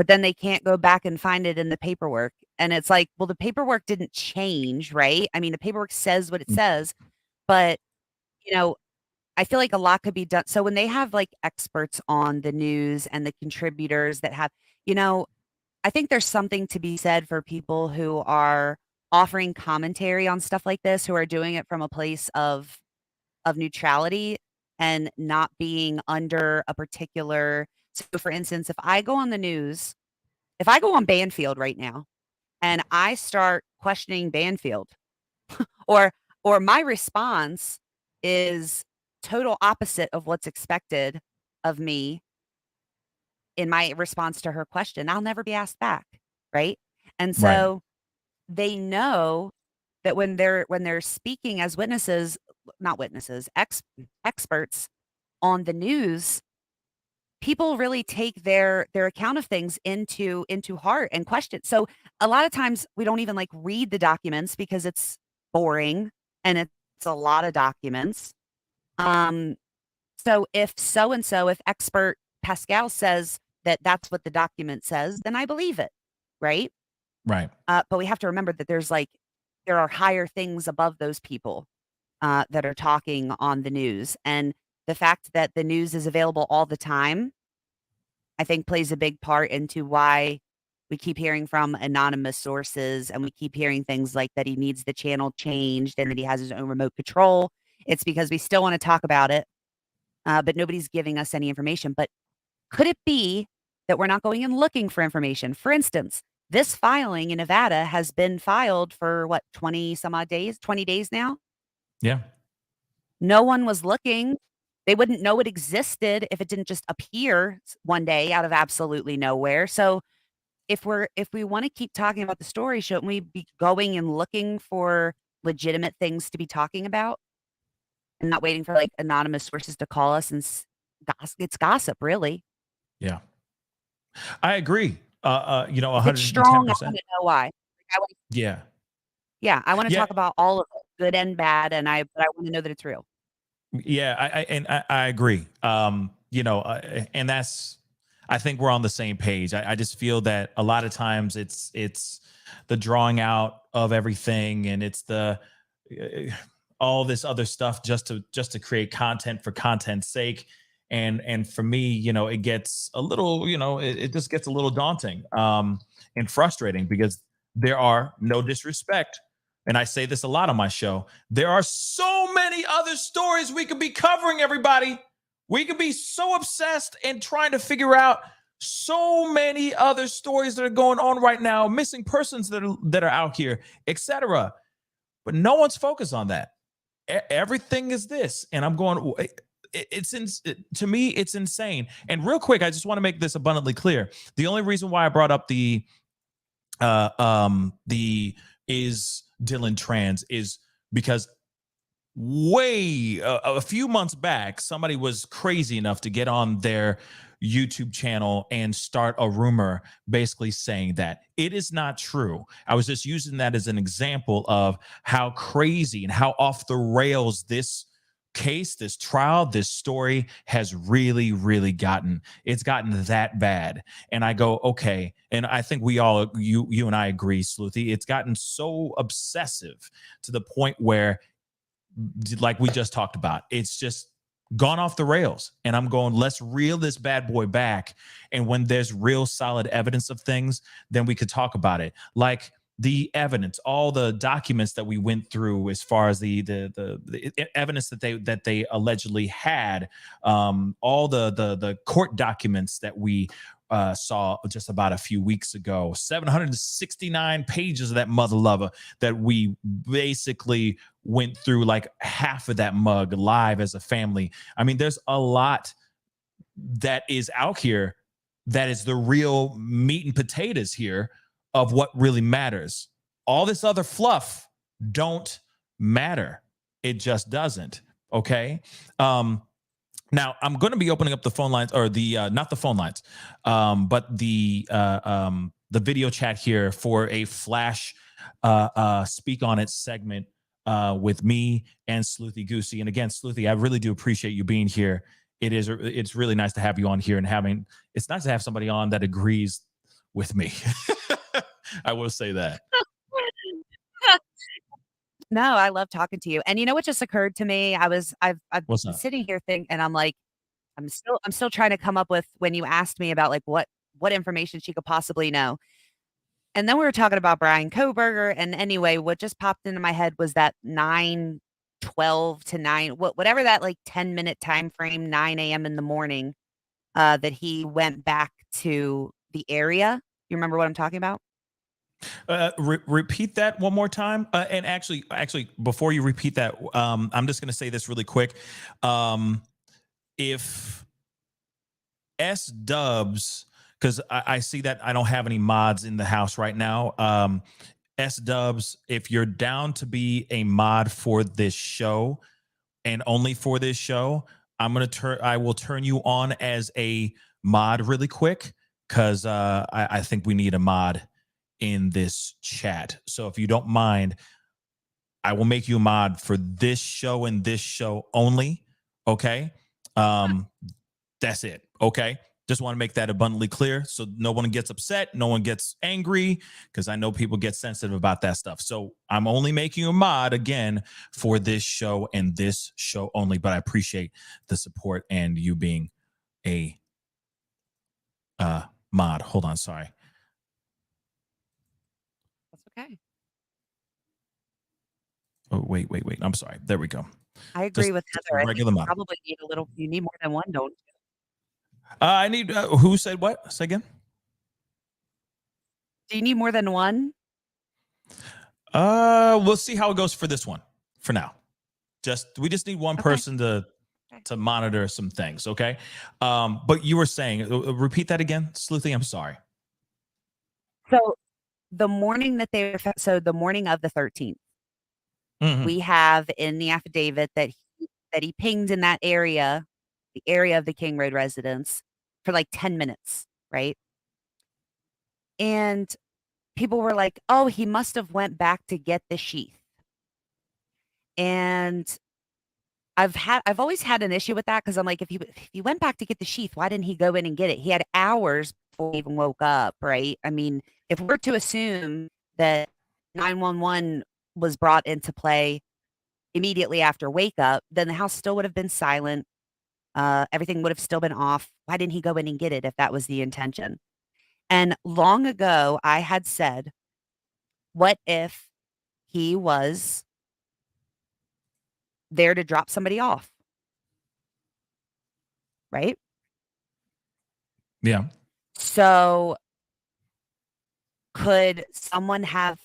but then they can't go back and find it in the paperwork. And it's like, well, the paperwork didn't change, right? I mean, the paperwork says what it says, but you know, I feel like a lot could be done. So when they have like experts on the news and the contributors that have, you know, I think there's something to be said for people who are offering commentary on stuff like this, who are doing it from a place of neutrality and not being under a particular. So for instance, if I go on the news, if I go on Banfield right now and I start questioning Banfield, or my response is total opposite of what's expected of me in my response to her question, I'll never be asked back, right? And Right. so they know that when they're speaking as witnesses, not witnesses, experts on the news, people really take their account of things into heart and question. So a lot of times we don't even like read the documents because it's boring and it's a lot of documents. So if so and so, if expert Pascal says that that's what the document says, then I believe it, right? Right. But we have to remember that there are higher things above those people that are talking on the news, and the fact that the news is available all the time, I think, plays a big part into why we keep hearing from anonymous sources, and we keep hearing things like that he needs the channel changed and that he has his own remote control. It's because we still want to talk about it, but nobody's giving us any information. But could it be that we're not going and looking for information? For instance, this filing in Nevada has been filed for what, 20 some odd days, 20 days now? Yeah. No one was looking. They wouldn't know it existed if it didn't just appear one day out of absolutely nowhere. So if we want to keep talking about the story, shouldn't we be going and looking for legitimate things to be talking about and not waiting for like anonymous sources to call us and gossip? It's gossip, really. Yeah. I agree. You know, If it's strong, I 110%. want to know why. Like, Yeah. yeah, I want to Yeah. talk about all of it, good and bad, but I want to know that it's real. Yeah, I agree. You know, and that's, I think we're on the same page. I just feel that a lot of times it's the drawing out of everything, and it's the all this other stuff just to create content for content's sake. And for me, you know, it gets a little, you know, it just gets a little daunting and frustrating, because there are, no disrespect, and I say this a lot on my show, there are so many other stories we could be covering, everybody. We could be so obsessed and trying to figure out so many other stories that are going on right now, missing persons that are out here, etc. But no one's focused on that. Everything is this, and I'm going, to me, it's insane. And real quick, I just want to make this abundantly clear. The only reason why I brought up the is Dylan trans is because a few months back, somebody was crazy enough to get on their YouTube channel and start a rumor basically saying that it is not true. I was just using that as an example of how crazy and how off the rails this case, this trial, this story has really, really gotten. It's gotten that bad. And I go, okay. And I think we all, you and I agree, Sleuthy, it's gotten so obsessive to the point where, like we just talked about, it's just gone off the rails. And I'm going, let's reel this bad boy back. And when there's real solid evidence of things, then we could talk about it. Like the evidence, all the documents that we went through, as far as the evidence that they allegedly had, all the court documents that we saw just about a few weeks ago, 769 pages of that mother lover that we basically went through, like half of that mug live as a family. I mean, there's a lot that is out here that is the real meat and potatoes here of what really matters. All this other fluff don't matter. It just doesn't. Okay. Now I'm going to be opening up the phone lines, or the not the phone lines, but the video chat here for a flash speak on it segment with me and Sleuthy Goosey. And again, Sleuthy, I really do appreciate you being here. It's really nice to have you on here, and it's nice to have somebody on that agrees with me. I will say that. No, I love talking to you. And you know what just occurred to me? I've What's been up? sitting here thinking, and I'm like, I'm still trying to come up with when you asked me about like what information she could possibly know. And then we were talking about Bryan Kohberger. And anyway, what just popped into my head was that 9:12 to 9, whatever that like 10-minute time frame, 9 a.m. in the morning, that he went back to the area. You remember what I'm talking about? Repeat that one more time. And actually, before you repeat that, I'm just going to say this really quick. If S Dubs, because I see that I don't have any mods in the house right now. S Dubs, if you're down to be a mod for this show and only for this show, I will turn you on as a mod really quick, because I think we need a mod in this chat. So if you don't mind, I will make you a mod for this show and this show only. Okay. That's it. Okay. Just want to make that abundantly clear so no one gets upset, no one gets angry, because I know people get sensitive about that stuff. So I'm only making you a mod again for this show and this show only, but I appreciate the support and you being a mod. Hold on. Sorry. That's okay. Oh, wait. I'm sorry. There we go. I agree Just with a Heather. I think regular you mod. probably need a little. You need more than one, don't you? I need, who said what? Say again? Do you need more than one? We'll see how it goes for this one for now. We just need one Okay. person to monitor some things. Okay. But you were saying, repeat that again, Sleuthy. I'm sorry. So the morning that they were, so the morning of the 13th, Mhm. we have in the affidavit that he pinged in that area, the area of the King Road residence, for like 10 minutes, right? And people were like, "Oh, he must have went back to get the sheath." And I've always had an issue with that, because I'm like, if he went back to get the sheath, why didn't he go in and get it? He had hours before he even woke up, right? I mean, if we're to assume that 911 was brought into play immediately after wake up, then the house still would have been silent. Everything would have still been off. Why didn't he go in and get it if that was the intention? And long ago, I had said, what if he was there to drop somebody off? Right? Yeah. So could someone have,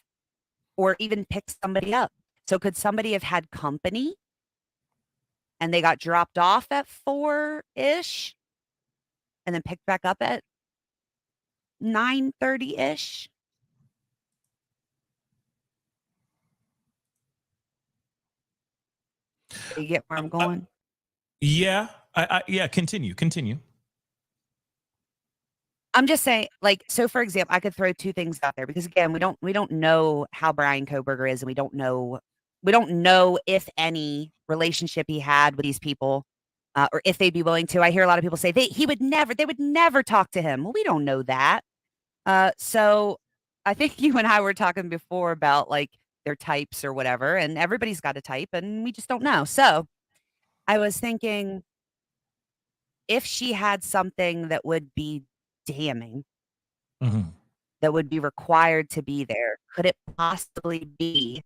or even pick somebody up? So could somebody have had company and they got dropped off at 4-ish and then picked back up at 9:30-ish? You get where I'm going? Yeah. Yeah. Continue. I'm just saying, like, so for example, I could throw two things out there, because again, we don't know how Bryan Kohberger is, and we don't know if any relationship he had with these people, or if they'd be willing to. I hear a lot of people say they would never talk to him. Well, we don't know that. So I think you and I were talking before about like their types or whatever, and everybody's got a type, and we just don't know. So I was thinking, if she had something that would be damning, Mhm. that would be required to be there, could it possibly be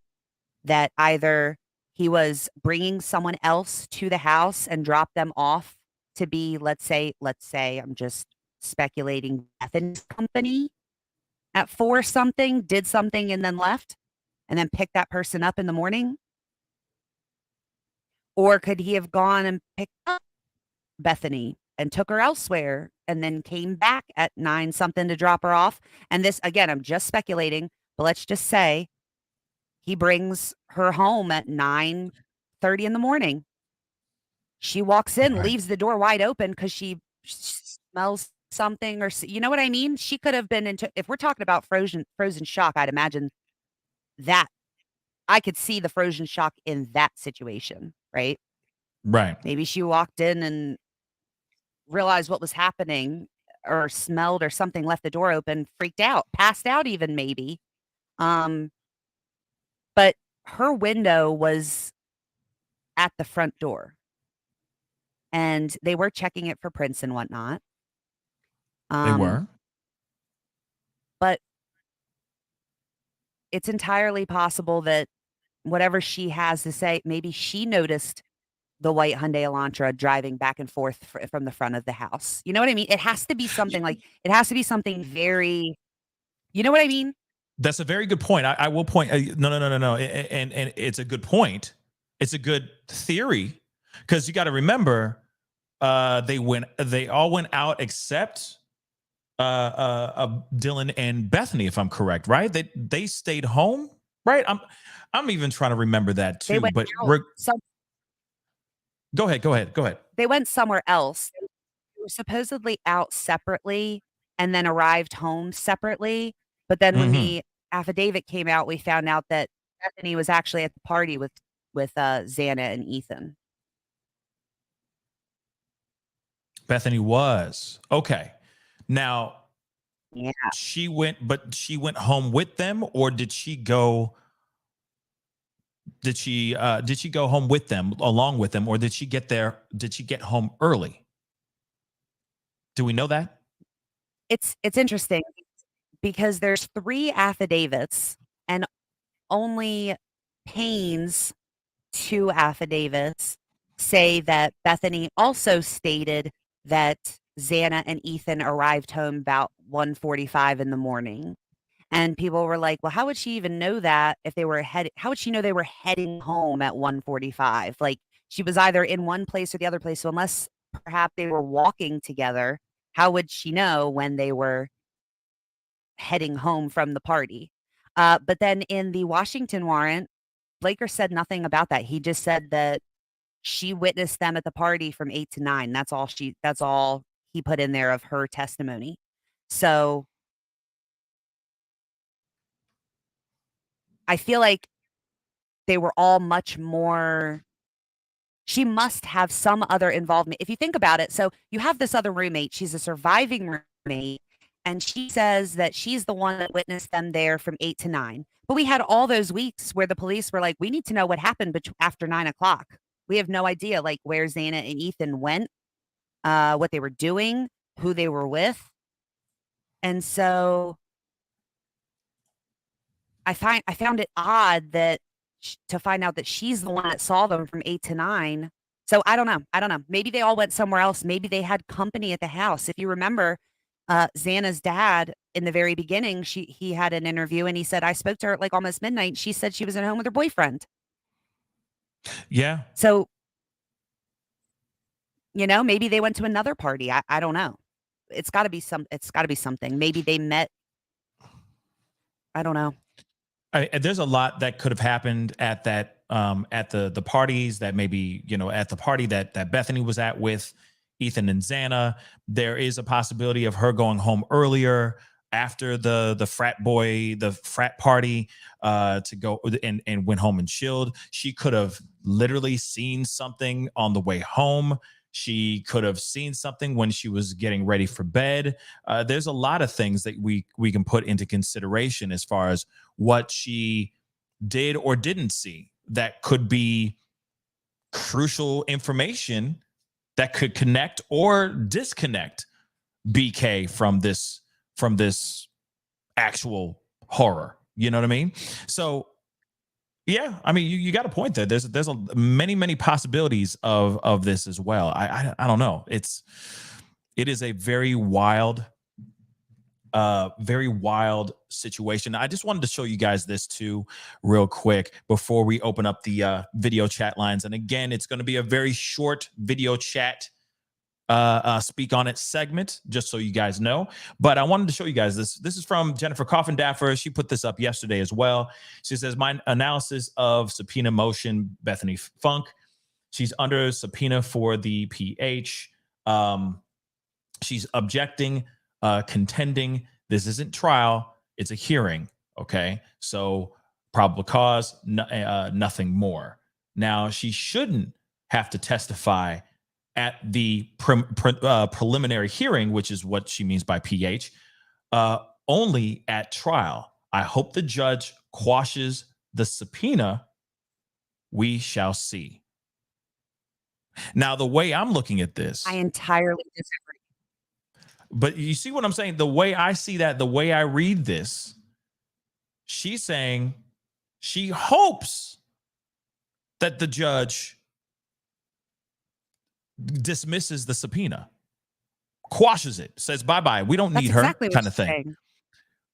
that either he was bringing someone else to the house and dropped them off to be, let's say, I'm just speculating, Bethany's company at 4 something, did something and then left, and then picked that person up in the morning? Or could he have gone and picked up Bethany and took her elsewhere and then came back at 9 something to drop her off? And this, again, I'm just speculating, but let's just say he brings her home at 9:30 in the morning. She walks in, Right. leaves the door wide open because she smells something, or you know what I mean? She could have been into, if we're talking about frozen shock, I'd imagine that I could see the frozen shock in that situation, right? Right. Maybe she walked in and realized what was happening. or smelled or something, left the door open, freaked out, passed out even maybe. But her window was at the front door, and they were checking it for prints and whatnot. They were. But it's entirely possible that whatever she has to say, maybe she noticed the white Hyundai Elantra driving back and forth from the front of the house. You know what I mean? It has to be something like, it has to be something very, you know what I mean? That's a very good point. I will point. No. And it's a good point. It's a good theory, because you got to remember, they all went out except Dylan and Bethany, if I'm correct, right? They stayed home, right? I'm even trying to remember that too. But go ahead. They went somewhere else. They were supposedly out separately and then arrived home separately. But then when the affidavit came out, we found out that Bethany was actually at the party with Xana and Ethan. Bethany was. Okay. Now, yeah, she went home with them, or did she go home with them, along with them, or did she get home early? Do we know that? It's interesting because there's 3 affidavits and only Payne's 2 affidavits say that Bethany also stated that Xana and Ethan arrived home about 1:45 in the morning. And people were like, well, how would she even know that if they were how would she know they were heading home at 1:45? Like, she was either in one place or the other place. So unless perhaps they were walking together, how would she know when they were heading home from the party? But then in the Washington warrant, Blaker said nothing about that. He just said that she witnessed them at the party from 8 to 9. That's all he put in there of her testimony. So I feel like they were all much more, she must have some other involvement. If you think about it, so you have this other roommate, she's a surviving roommate, and she says that she's the one that witnessed them there from 8 to 9. But we had all those weeks where the police were like, we need to know what happened after 9 o'clock. We have no idea, like, where Xana and Ethan went, what they were doing, who they were with. And so I found it odd that to find out that she's the one that saw them from 8 to 9. So I don't know. Maybe they all went somewhere else. Maybe they had company at the house. If you remember, Xana's dad in the very beginning, he had an interview and he said, I spoke to her at like almost midnight. She said she was at home with her boyfriend. Yeah. So, maybe they went to another party. I don't know. It's gotta be something. Maybe they met. I don't know. There's a lot that could have happened at that at the parties, that maybe, at the party that Bethany was at with Ethan and Xana. There is a possibility of her going home earlier after the frat party to go and went home and chilled. She could have literally seen something on the way home. She could have seen something when she was getting ready for bed. There's a lot of things that we can put into consideration as far as what she did or didn't see that could be crucial information that could connect or disconnect BK from this actual horror. You know what I mean? So yeah, I mean, you got a point there. There's many possibilities of this as well. I don't know. It is a very wild situation. I just wanted to show you guys this too real quick before we open up the video chat lines. And again, it's going to be a very short video chat speak on it segment, just so you guys know. But I wanted to show you guys this. This is from Jennifer Coffindaffer. She put this up yesterday as well. She says, my analysis of subpoena motion, Bethany Funke. She's under subpoena for the PH. She's objecting, contending. This isn't trial. It's a hearing. Okay. So probable cause, nothing more. Now, she shouldn't have to testify at the preliminary hearing, which is what she means by PH, only at trial. I hope the judge quashes the subpoena. We shall see. Now, the way I'm looking at this, I entirely disagree. but you see what I'm saying? The way I see that, the way I read this, she's saying she hopes that the judge dismisses the subpoena, quashes it, says bye-bye, we don't need her, exactly kind of thing. Saying.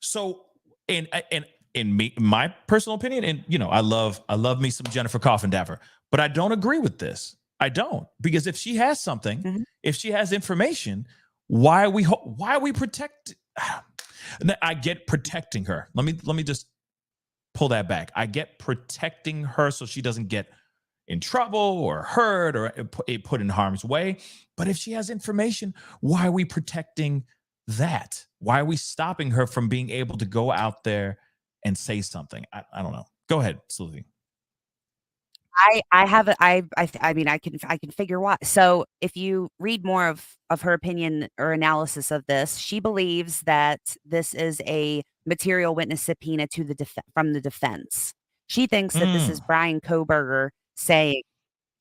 So, in my personal opinion, and I love me some Jennifer Coffindaffer, but I don't agree with this. I don't, because if she has something, if she has information, why are we protect? I get protecting her. Let me just pull that back. I get protecting her so she doesn't get in trouble or hurt or put in harm's way. But if she has information, why are we protecting that? Why are we stopping her from being able to go out there and say something? I don't know. Go ahead, Sylvie. I mean, I can figure why. So if you read more of her opinion or analysis of this, she believes that this is a material witness subpoena to from the defense. She thinks that this is Bryan Kohberger saying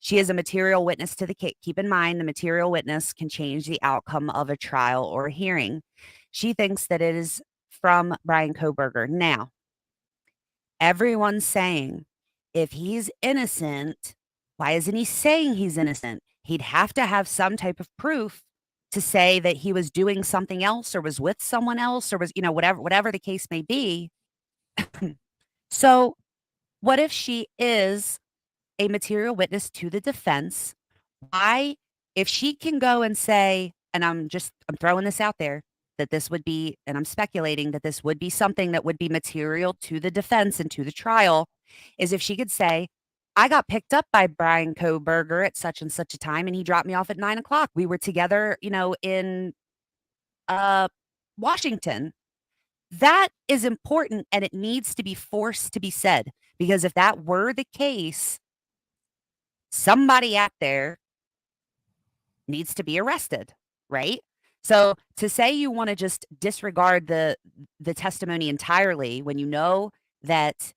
she is a material witness to the case. Keep in mind, the material witness can change the outcome of a trial or a hearing. She thinks that it is from Bryan Kohberger. Now, everyone's saying, if he's innocent, why isn't he saying he's innocent? He'd have to have some type of proof to say that he was doing something else or was with someone else or was, whatever the case may be. So what if she is a material witness to the defense? Why, if she can go and say, and I'm throwing this out there, that this would be, and I'm speculating that this would be something that would be material to the defense and to the trial, is if she could say, I got picked up by Bryan Kohberger at such and such a time, and he dropped me off at 9:00. We were together, in Washington. That is important, and it needs to be forced to be said, because if that were the case, somebody out there needs to be arrested, right? So to say you want to just disregard the testimony entirely when you know that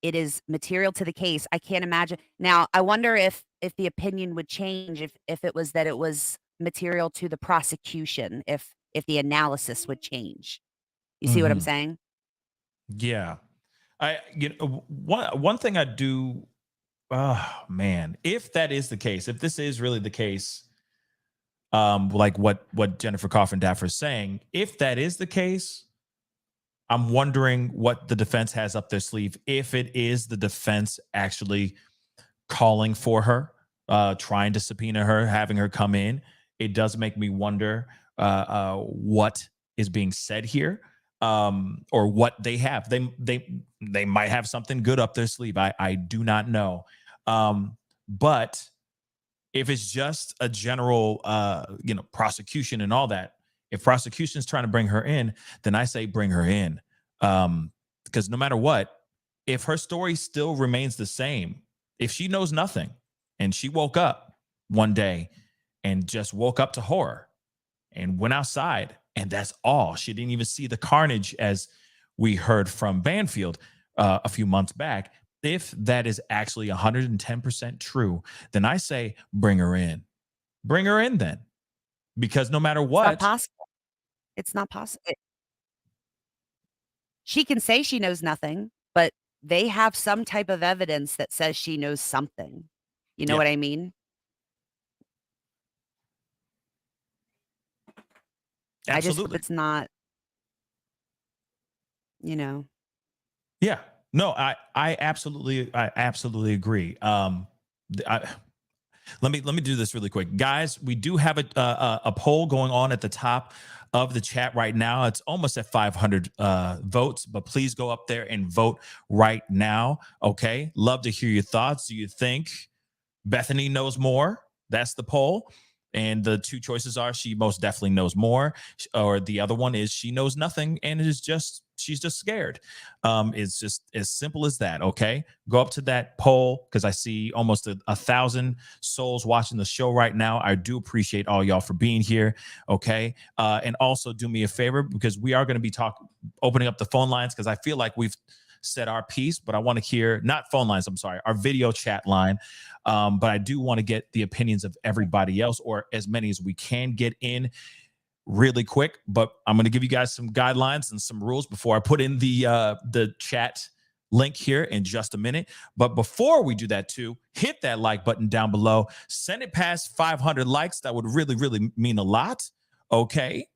it is material to the case, I can't imagine. Now, I wonder if the opinion would change if it was that it was material to the prosecution, if the analysis would change. You see what I'm saying? Yeah. One thing I do, oh man, if that is the case, if this is really the case, like what Jennifer Coffindaffer is saying, if that is the case, I'm wondering what the defense has up their sleeve. If it is the defense actually calling for her, trying to subpoena her, having her come in, it does make me wonder what is being said here, or what they have. They might have something good up their sleeve. I do not know. But if it's just a general, prosecution and all that, if prosecution is trying to bring her in, then I say bring her in. Because no matter what, if her story still remains the same, if she knows nothing and she woke up one day and just woke up to horror and went outside and that's all, she didn't even see the carnage as we heard from Banfield a few months back. If that is actually 110% true, then I say bring her in. Bring her in then. Because no matter what. It's not possible. It's not possible. She can say she knows nothing, but they have some type of evidence that says she knows something. You know what I mean? Absolutely. I just hope it's not, Yeah. No, I absolutely agree. Let me do this really quick, guys. We do have a poll going on at the top of the chat right now. It's almost at 500 votes, but please go up there and vote right now. Okay, love to hear your thoughts. Do you think Bethany knows more? That's the poll. And the two choices are she most definitely knows more, or the other one is she knows nothing and she's just scared. It's just as simple as that. Okay, go up to that poll because I see almost 1,000 souls watching the show right now. I do appreciate all y'all for being here. Okay, and also do me a favor because we are going to be opening up the phone lines because I feel like we've said our piece, but I want to hear not phone lines. I'm sorry, our video chat line. But I do want to get the opinions of everybody else, or as many as we can get in really quick. But I'm going to give you guys some guidelines and some rules before I put in the chat link here in just a minute. But before we do that too, hit that like button down below. Send it past 500 likes. That would really, really mean a lot. Okay.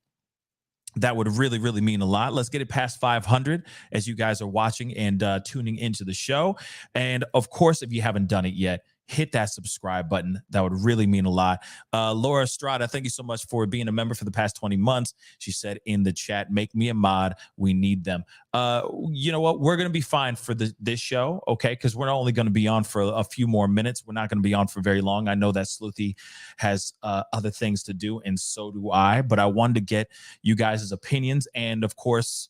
That would really, really mean a lot. Let's get it past 500 as you guys are watching and tuning into the show. And of course, if you haven't done it yet, hit that subscribe button. That would really mean a lot. Laura Estrada, thank you so much for being a member for the past 20 months. She said in the chat, make me a mod. We need them. You know what? We're going to be fine for this show, okay? Because we're only going to be on for a few more minutes. We're not going to be on for very long. I know that Sleuthy has other things to do, and so do I. But I wanted to get you guys' opinions. And, of course,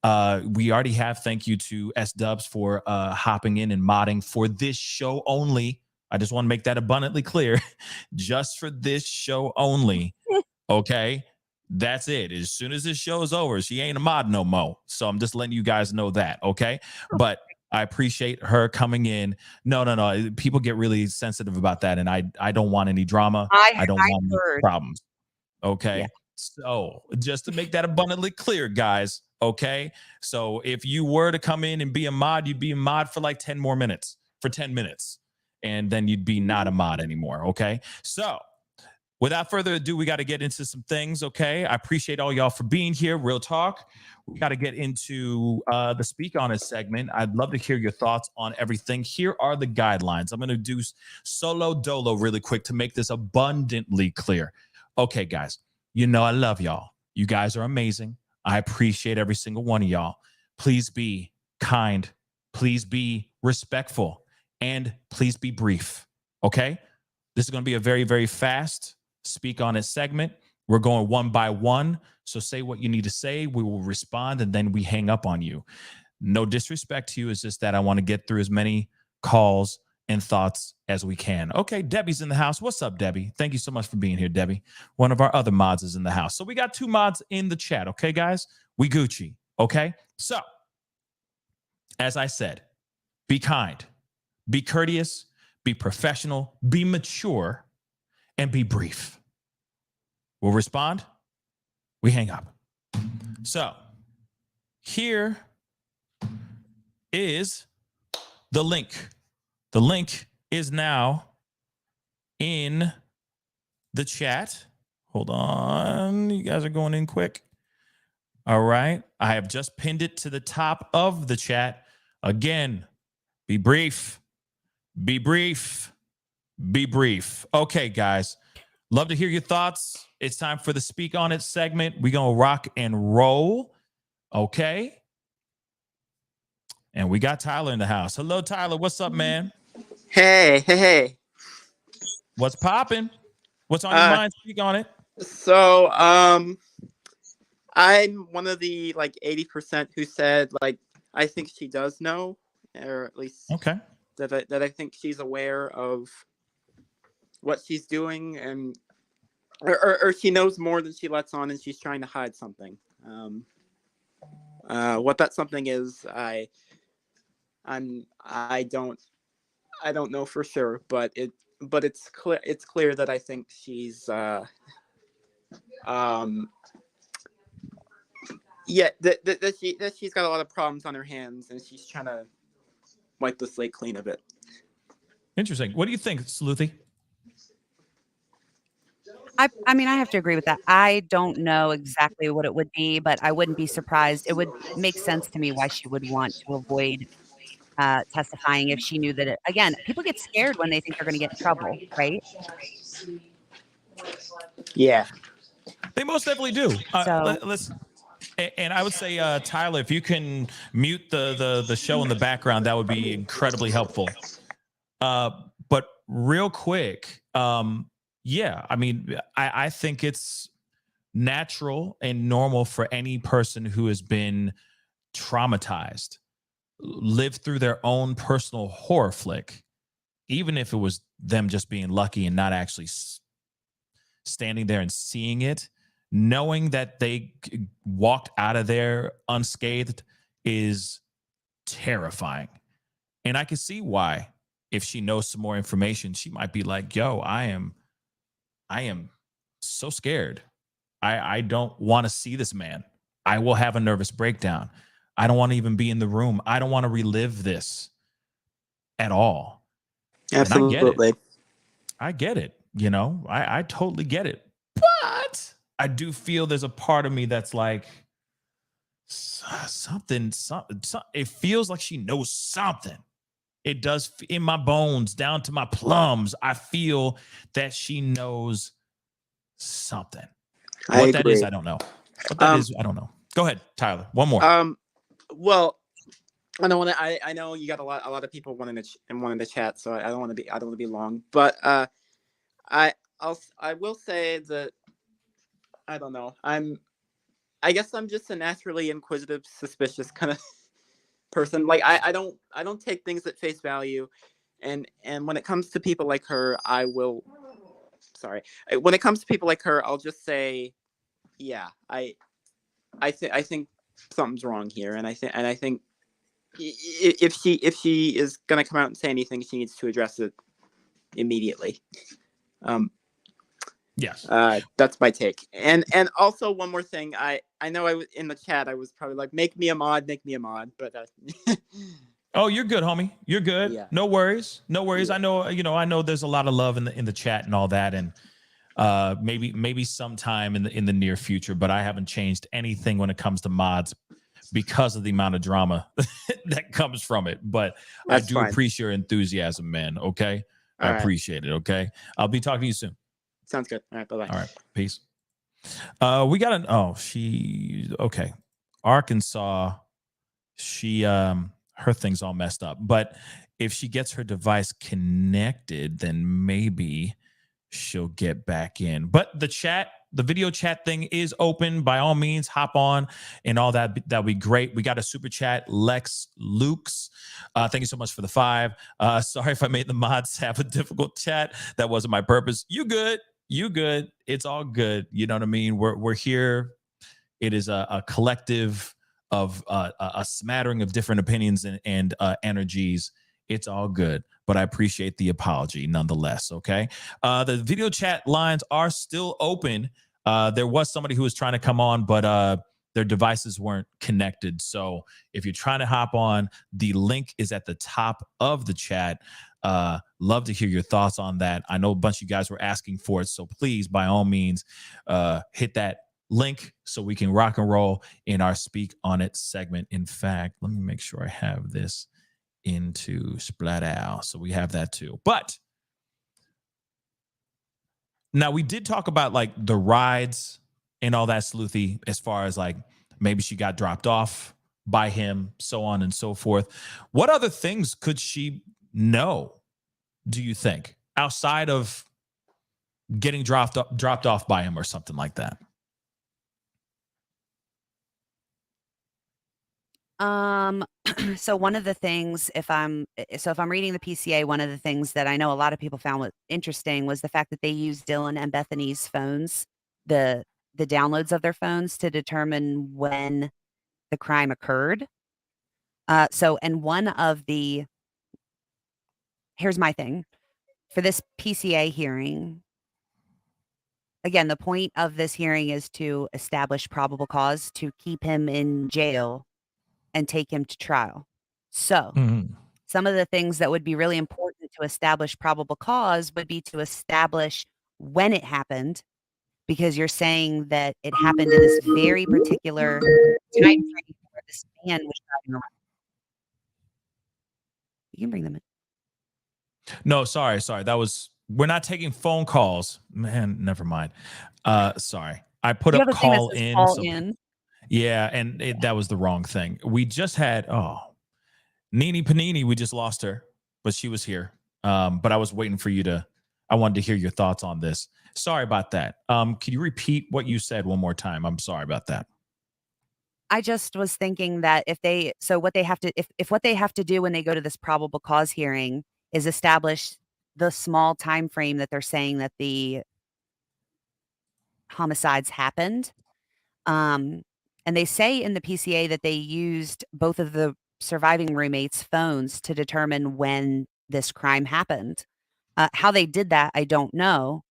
we already have thank you to S-Dubs for hopping in and modding for this show only. I just want to make that abundantly clear. Just for this show only. Okay? That's it. As soon as this show is over, she ain't a mod no more. So I'm just letting you guys know that. Okay? But I appreciate her coming in. No. People get really sensitive about that, and I don't want any drama. I don't want any problems. Okay? Yeah. So just to make that abundantly clear, guys, okay? So if you were to come in and be a mod, you'd be a mod for like 10 more minutes, for 10 minutes, and then you'd be not a mod anymore, okay? So without further ado, we got to get into some things, okay? I appreciate all y'all for being here. Real talk. We got to get into the Speak On It segment. I'd love to hear your thoughts on everything. Here are the guidelines. I'm going to do solo dolo really quick to make this abundantly clear. Okay, guys. You know I love y'all. You guys are amazing. I appreciate every single one of y'all. Please be kind. Please be respectful. And please be brief. Okay? This is going to be a very, very fast Speak On It segment. We're going one by one. So say what you need to say. We will respond, and then we hang up on you. No disrespect to you. It's just that I want to get through as many calls and thoughts as we can. Okay, Debbie's in the house. What's up, Debbie? Thank you so much for being here, Debbie. One of our other mods is in the house. So we got 2 mods in the chat, okay, guys? We Gucci, okay? So, as I said, be kind, be courteous, be professional, be mature, and be brief. We'll respond. We hang up. So, here is the link. The link is now in the chat. Hold on. You guys are going in quick. All right. I have just pinned it to the top of the chat. Again, be brief. Be brief. Be brief. Okay, guys. Love to hear your thoughts. It's time for the Speak On It segment. We're going to rock and roll. Okay. And we got Tyler in the house. Hello, Tyler. What's up, man? Hey. What's popping? What's on your mind? Speak on it. So, I'm one of the 80% who said I think she does know, or at least that I think she's aware of what she's doing, and or she knows more than she lets on, and she's trying to hide something. What that something is, I don't know for sure, but it's clear that I think she's that she's got a lot of problems on her hands, and she's trying to wipe the slate clean a bit. Interesting. What do you think, Sleuthy? I mean, I have to agree with that. I don't know exactly what it would be, but I wouldn't be surprised. It would make sense to me why she would want to avoid testifying if she knew that again, people get scared when they think they're going to get in trouble, right? Yeah. They most definitely do. And I would say, Tyler, if you can mute the show in the background, that would be incredibly helpful. But real quick, Yeah, I mean, I think it's natural and normal for any person who has been traumatized, lived through their own personal horror flick, even if it was them just being lucky and not actually standing there and seeing it, knowing that they walked out of there unscathed is terrifying. And I can see why, if she knows some more information, she might be like, yo, I am so scared. I don't want to see this man. I will have a nervous breakdown. I don't want to even be in the room. I don't want to relive this at all. Absolutely. I get it. You know, I totally get it. But I do feel there's a part of me that's like, something, it feels like she knows something. It does in my bones, down to my plums. I feel that she knows something. What that is, I don't know. What that is, I don't know. Go ahead, Tyler. One more. Well, I don't want to. I know you got a lot of people wanting to chat, so I don't want to be long. But I will say that I don't know. I guess I'm just a naturally inquisitive, suspicious kind of person. Like I don't take things at face value, and when it comes to people like her, I will. Sorry. When it comes to people like her, I'll just say, yeah, I think something's wrong here, and I think if she is gonna come out and say anything, she needs to address it immediately. Yes. That's my take. And also one more thing. I know in the chat I was probably like, make me a mod, but oh, you're good, homie. You're good. Yeah. No worries. Yeah. I know there's a lot of love in the chat and all that, and maybe sometime in the near future, but I haven't changed anything when it comes to mods because of the amount of drama that comes from it. But That's I do fine. appreciate your enthusiasm, man. Okay. I appreciate it. Okay. I'll be talking to you soon. Sounds good. All right. Bye-bye. All right. Peace. We got okay. Arkansas, she her thing's all messed up. But if she gets her device connected, then maybe she'll get back in. But the video chat thing is open. By all means, hop on and all that. That'll be great. We got a super chat, Lex Lukes. Thank you so much for the 5. Sorry if I made the mods have a difficult chat. That wasn't my purpose. You good. It's all good. You know what I mean? We're here. It is a collective of a smattering of different opinions and energies. It's all good, but I appreciate the apology nonetheless. Okay. The video chat lines are still open. There was somebody who was trying to come on, but their devices weren't connected. So if you're trying to hop on, the link is at the top of the chat. Love to hear your thoughts on that. I know a bunch of you guys were asking for it, so please, by all means, hit that link so we can rock and roll in our Speak On It segment. In fact, let me make sure I have this into Splat Out, so we have that too. But now we did talk about like the rides and all that, Sleuthy, as far as like maybe she got dropped off by him, so on and so forth. What other things could she know, do you think, outside of getting dropped off by him or something like that? So one of the things, if I'm reading the PCA, one of the things that I know a lot of people found interesting was the fact that they used Dylan and Bethany's phones, the downloads of their phones, to determine when the crime occurred. And one of the, here's my thing for this PCA hearing. Again, the point of this hearing is to establish probable cause to keep him in jail and take him to trial. So some of the things that would be really important to establish probable cause would be to establish when it happened, because you're saying that it happened in this very particular time frame where this man was driving around. You can bring them in. No, sorry. We're not taking phone calls. Man, never mind. Sorry. I put up call in. Yeah, and that was the wrong thing. We just had, Nini Panini, we just lost her, but she was here. But I was waiting for you to I wanted to hear your thoughts on this. Sorry about that. Can you repeat what you said one more time? I'm sorry about that. I just was thinking that if what they have to do when they go to this probable cause hearing is establish the small time frame that they're saying that the homicides happened. And they say in the PCA that they used both of the surviving roommates' phones to determine when this crime happened. How they did that, I don't know.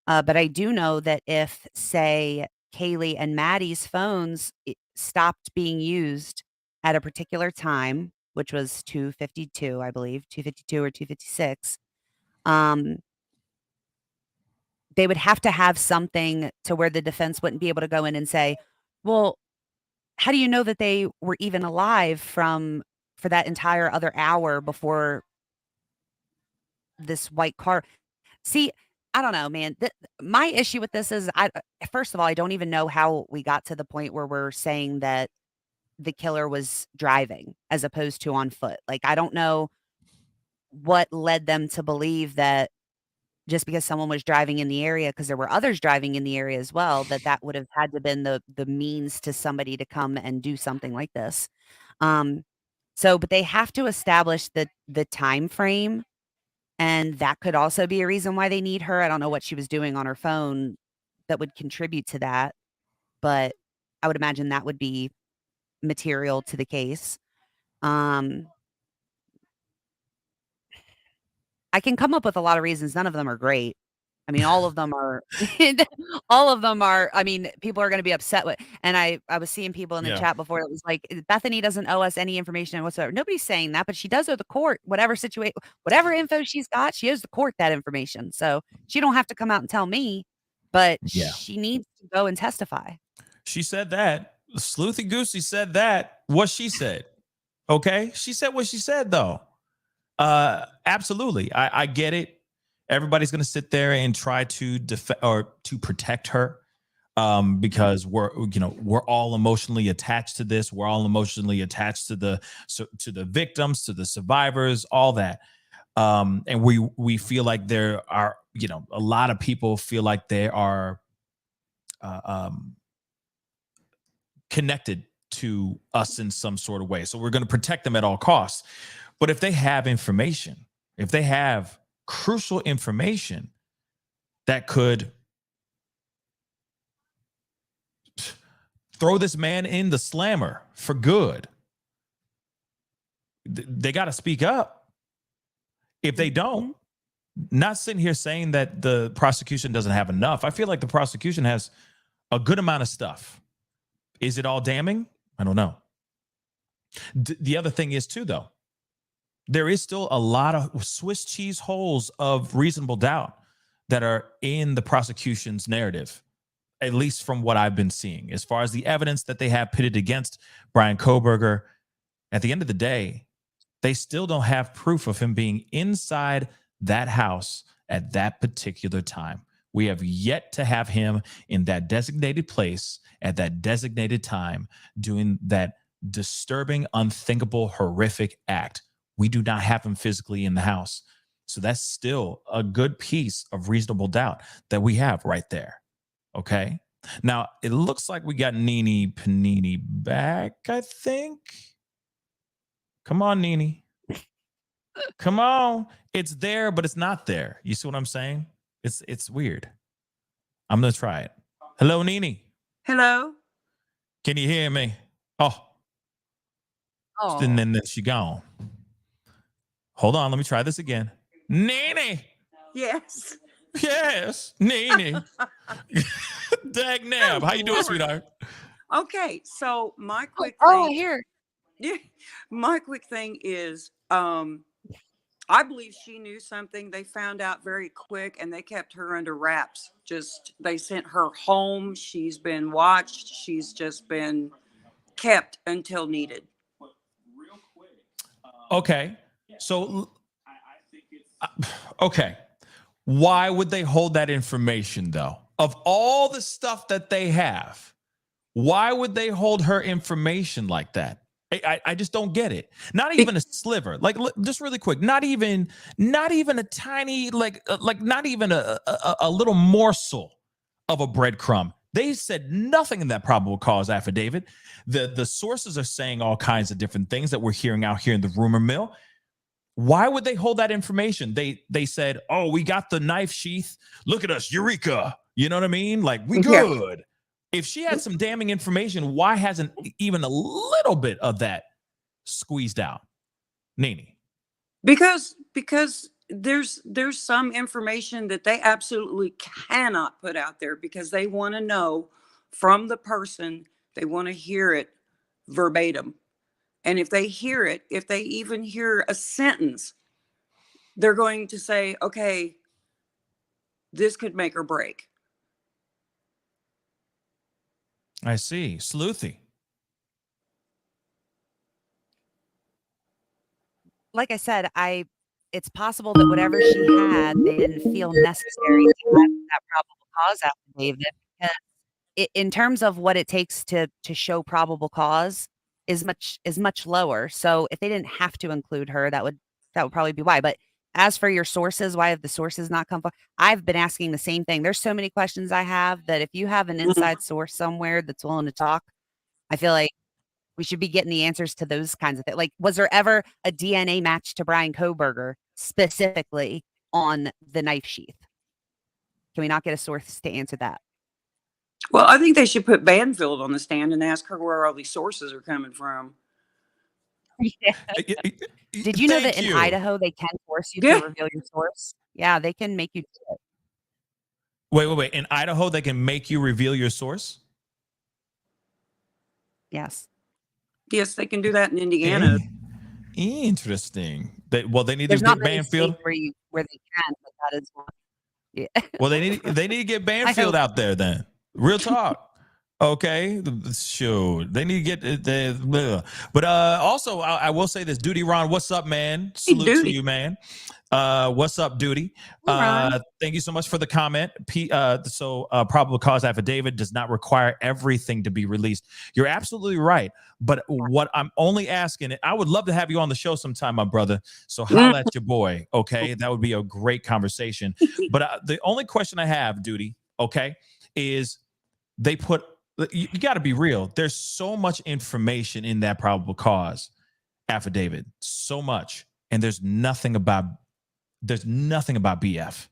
But I do know that if, say, Kaylee and Maddie's phones stopped being used at a particular time, which was 2:52, I believe, 2:52 or 2:56, they would have to have something to where the defense wouldn't be able to go in and say, well, how do you know that they were even alive for that entire other hour before this white car? See, I don't know, man. My issue with this is, first of all, I don't even know how we got to the point where we're saying that the killer was driving as opposed to on foot. Like, I don't know what led them to believe that just because someone was driving in the area, because there were others driving in the area as well, that would have had to been the means to somebody to come and do something like this. But they have to establish the time frame, and that could also be a reason why they need her. I don't know what she was doing on her phone that would contribute to that, but I would imagine that would be material to the case. I can come up with a lot of reasons. None of them are great. I mean, all of them are, I mean, people are going to be upset with, and I was seeing people in the chat before. It was like, Bethany doesn't owe us any information whatsoever. Nobody's saying that, but she does owe the court whatever info she's got. She owes the court that information. So she don't have to come out and tell me, but she needs to go and testify. She said that. Sleuthy Goosey said that. What she said. Okay. She said what she said, though. Absolutely. I get it. Everybody's going to sit there and try to to protect her, because we're all emotionally attached to this. We're all emotionally attached to the victims, to the survivors, all that. And we feel like there are, a lot of people feel like they are connected to us in some sort of way. So we're going to protect them at all costs. But if they have information, if they have crucial information that could throw this man in the slammer for good, they got to speak up. If they don't, not sitting here saying that the prosecution doesn't have enough. I feel like the prosecution has a good amount of stuff. Is it all damning? I don't know. The other thing is too, though, there is still a lot of Swiss cheese holes of reasonable doubt that are in the prosecution's narrative, at least from what I've been seeing. As far as the evidence that they have pitted against Bryan Kohberger, at the end of the day, they still don't have proof of him being inside that house at that particular time. We have yet to have him in that designated place at that designated time doing that disturbing, unthinkable, horrific act. We do not have him physically in the house. So that's still a good piece of reasonable doubt that we have right there. Okay. Now, it looks like we got Nene Panini back, I think. Come on, Nene. Come on. It's there, but it's not there. You see what I'm saying? It's weird. I'm going to try it. Hello, Nene. Hello. Can you hear me? Oh. And then she gone. Hold on, let me try this again. Nene. Yes. Yes, Nene. Dag nab. How you doing, sweetheart? Okay, so my quick thing. Here. Yeah, my quick thing is, I believe she knew something. They found out very quick, and they kept her under wraps. They sent her home. She's been watched. She's just been kept until needed. Okay. So, okay. Why would they hold that information, though? Of all the stuff that they have, why would they hold her information like that? I just don't get it. Not even a sliver. Like, just really quick. Not even a tiny, like not even a little morsel of a breadcrumb. They said nothing in that probable cause affidavit. The sources are saying all kinds of different things that we're hearing out here in the rumor mill. Why would they hold that information? They said, oh, we got the knife sheath. Look at us, eureka. You know what I mean? Like, we good. If she had some damning information, why hasn't even a little bit of that squeezed out? Nene. Because there's some information that they absolutely cannot put out there because they want to know from the person, they want to hear it verbatim. And if they hear it, if they even hear a sentence, they're going to say, okay, this could make or break. I see. Sleuthy. Like I said, it's possible that whatever she had, they didn't feel necessary to have that probable cause affidavit, because in terms of what it takes to show probable cause is much lower. So if they didn't have to include her, that would probably be why. But as for your sources, why have the sources not come forward? I've been asking the same thing. There's so many questions I have that if you have an inside source somewhere that's willing to talk, I feel like we should be getting the answers to those kinds of things. Like, was there ever a DNA match to Bryan Kohberger specifically on the knife sheath? Can we not get a source to answer that? Well, I think they should put Banfield on the stand and ask her where all these sources are coming from. Yeah. Did you know that in Idaho they can force you to reveal your source? Yeah, they can make you do it. Wait. In Idaho, they can make you reveal your source? Yes. Yes, they can do that in Indiana. Interesting. They need There's to not get many Banfield states where they can, but that is one. Yeah. Well, they need to get Banfield out there then. Real talk. Okay, shoot, they need to get the. But also, I will say this, Duty Ron, what's up, man? Salute to you, man. What's up, Duty? Thank you so much for the comment. Probable cause affidavit does not require everything to be released. You're absolutely right. But what I'm only asking, I would love to have you on the show sometime, my brother. So holla at your boy. Okay, that would be a great conversation. But the only question I have, Duty, okay, is they put. You got to be real. There's so much information in that probable cause affidavit, so much, and there's nothing about BF,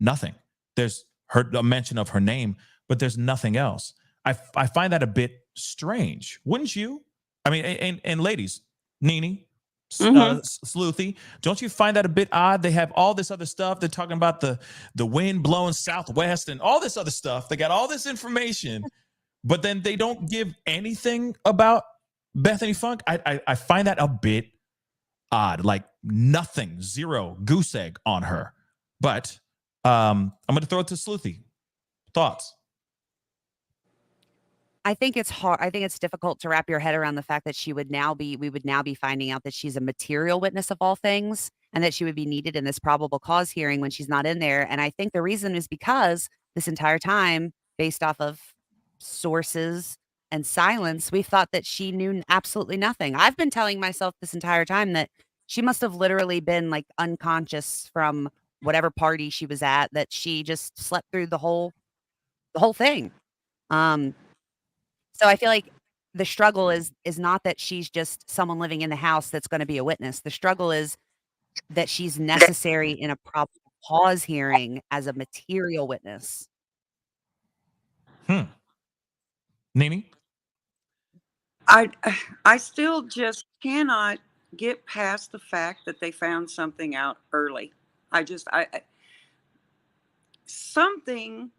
nothing. There's a mention of her name, but there's nothing else. I find that a bit strange, wouldn't you? I mean, and ladies, Nene, Sleuthy, don't you find that a bit odd? They have all this other stuff. They're talking about the wind blowing southwest and all this other stuff. They got all this information. But then they don't give anything about Bethany Funke. I find that a bit odd. Like nothing, zero, goose egg on her. But I'm going to throw it to Sleuthy. Thoughts? I think it's hard. I think it's difficult to wrap your head around the fact that we would now be finding out that she's a material witness of all things and that she would be needed in this probable cause hearing when she's not in there. And I think the reason is because this entire time, based off of sources and silence, we thought that she knew absolutely nothing. I've been telling myself this entire time that she must have literally been like unconscious from whatever party she was at, that she just slept through the whole thing. So I feel like the struggle is not that she's just someone living in the house that's going to be a witness. The struggle is that she's necessary in a probable cause hearing as a material witness. Nene? I still just cannot get past the fact that they found something out early. Something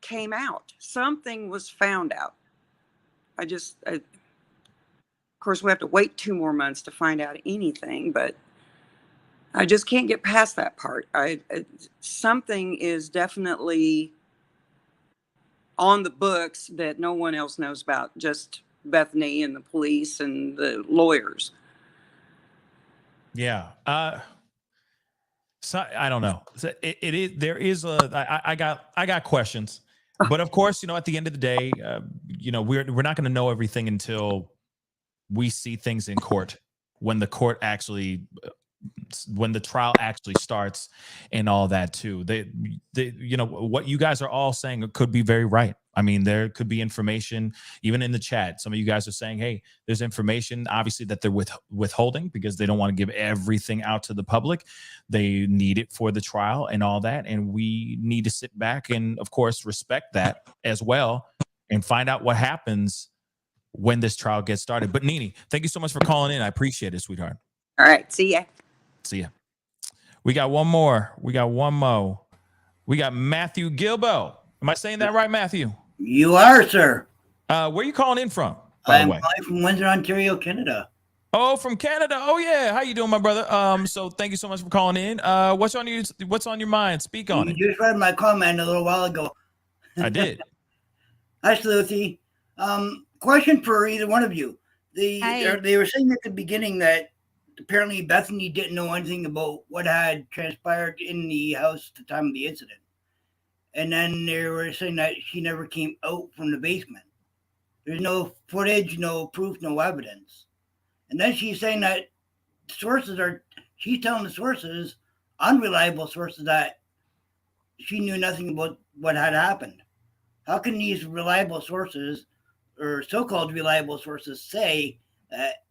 came out. Something was found out. Of course, we have to wait 2 more months to find out anything, but I just can't get past that part. Something is definitely on the books that no one else knows about, just Bethany and the police and the lawyers. Yeah. So I don't know. I got questions, but of course, at the end of the day, we're not going to know everything until we see things in court when the trial actually starts and all that too. They, you know, what you guys are all saying could be very right. I mean, there could be information, even in the chat. Some of you guys are saying, hey, there's information, obviously, that they're withholding because they don't want to give everything out to the public. They need it for the trial and all that. And we need to sit back and, of course, respect that as well and find out what happens when this trial gets started. But Nene, thank you so much for calling in. I appreciate it, sweetheart. All right. See ya. See ya. We got one more. We got Matthew Gilbo. Am I saying that right, Matthew? You are, sir. Where are you calling in from, I'm calling from Windsor, Ontario, Canada. Oh, from Canada. Oh, yeah. How you doing, my brother? So thank you so much for calling in. What's on your mind? Speak on it. You just read my comment a little while ago. I did. Hi, Sleuthy. Question for either one of you. They were saying at the beginning that apparently Bethany didn't know anything about what had transpired in the house at the time of the incident. And then they were saying that she never came out from the basement. There's no footage, no proof, no evidence. And then she's saying that she's telling the sources, unreliable sources, that she knew nothing about what had happened. How can these reliable sources, or so-called reliable sources, say that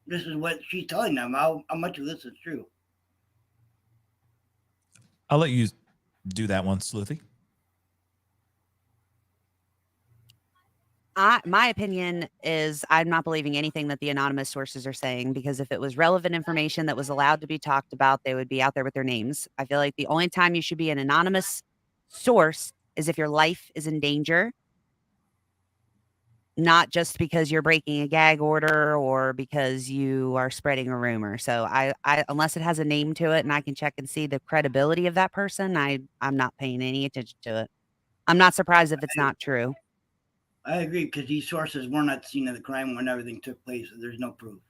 this is what she's telling them? How much of this is true? I'll let you do that one, Sleuthy. My opinion is I'm not believing anything that the anonymous sources are saying, because if it was relevant information that was allowed to be talked about, they would be out there with their names. I feel like the only time you should be an anonymous source is if your life is in danger, not just because you're breaking a gag order or because you are spreading a rumor. So I unless it has a name to it and I can check and see the credibility of that person, I'm not paying any attention to it. I'm not surprised if it's not true. I agree, because these sources weren't at the scene of the crime when everything took place. So there's no proof.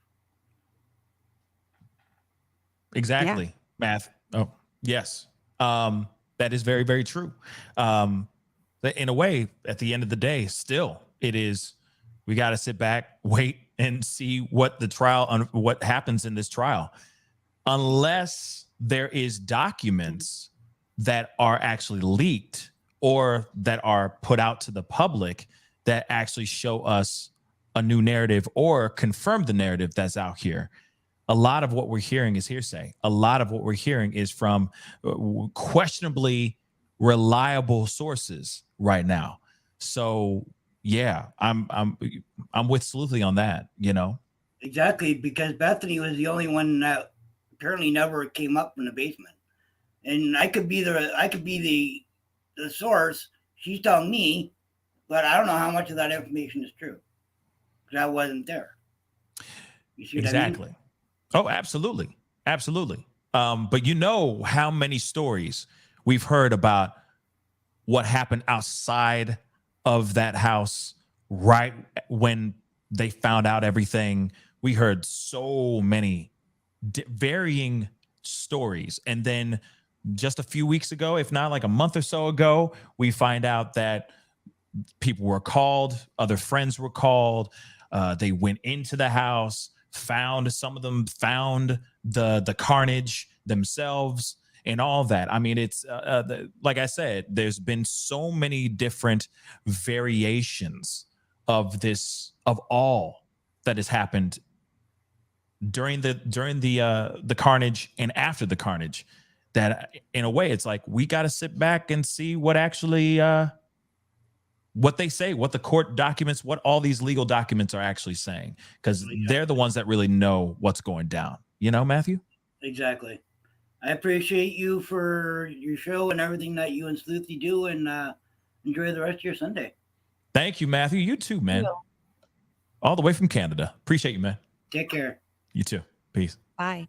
Exactly. Yeah. Math. Oh, yes. That is very, very true. In a way, at the end of the day, still, it is, we got to sit back, wait, and see what happens in this trial. Unless there is documents that are actually leaked or that are put out to the public that actually show us a new narrative or confirm the narrative that's out here. A lot of what we're hearing is hearsay. A lot of what we're hearing is from questionably reliable sources right now. So yeah, I'm with Sleuthy on that, you know. Exactly, because Bethany was the only one that apparently never came up from the basement. And I could be the source. She's telling me, but I don't know how much of that information is true, because I wasn't there. You see exactly. What I mean? Oh, absolutely. Absolutely. But you know how many stories we've heard about what happened outside of that house right when they found out everything. We heard so many varying stories. And then just a few weeks ago, if not like a month or so ago, we find out that people were called, other friends were called. They went into the house, some of them found the carnage themselves and all that. I mean, it's like I said, there's been so many different variations of all that has happened during the carnage and after the carnage, that in a way it's like we got to sit back and see what actually what they say, what the court documents, what all these legal documents are actually saying, because they're the ones that really know what's going down. You know, Matthew? Exactly. I appreciate you for your show and everything that you and Sleuthy do, and enjoy the rest of your Sunday. Thank you, Matthew. You too, man. All the way from Canada. Appreciate you, man. Take care. You too. Peace. Bye.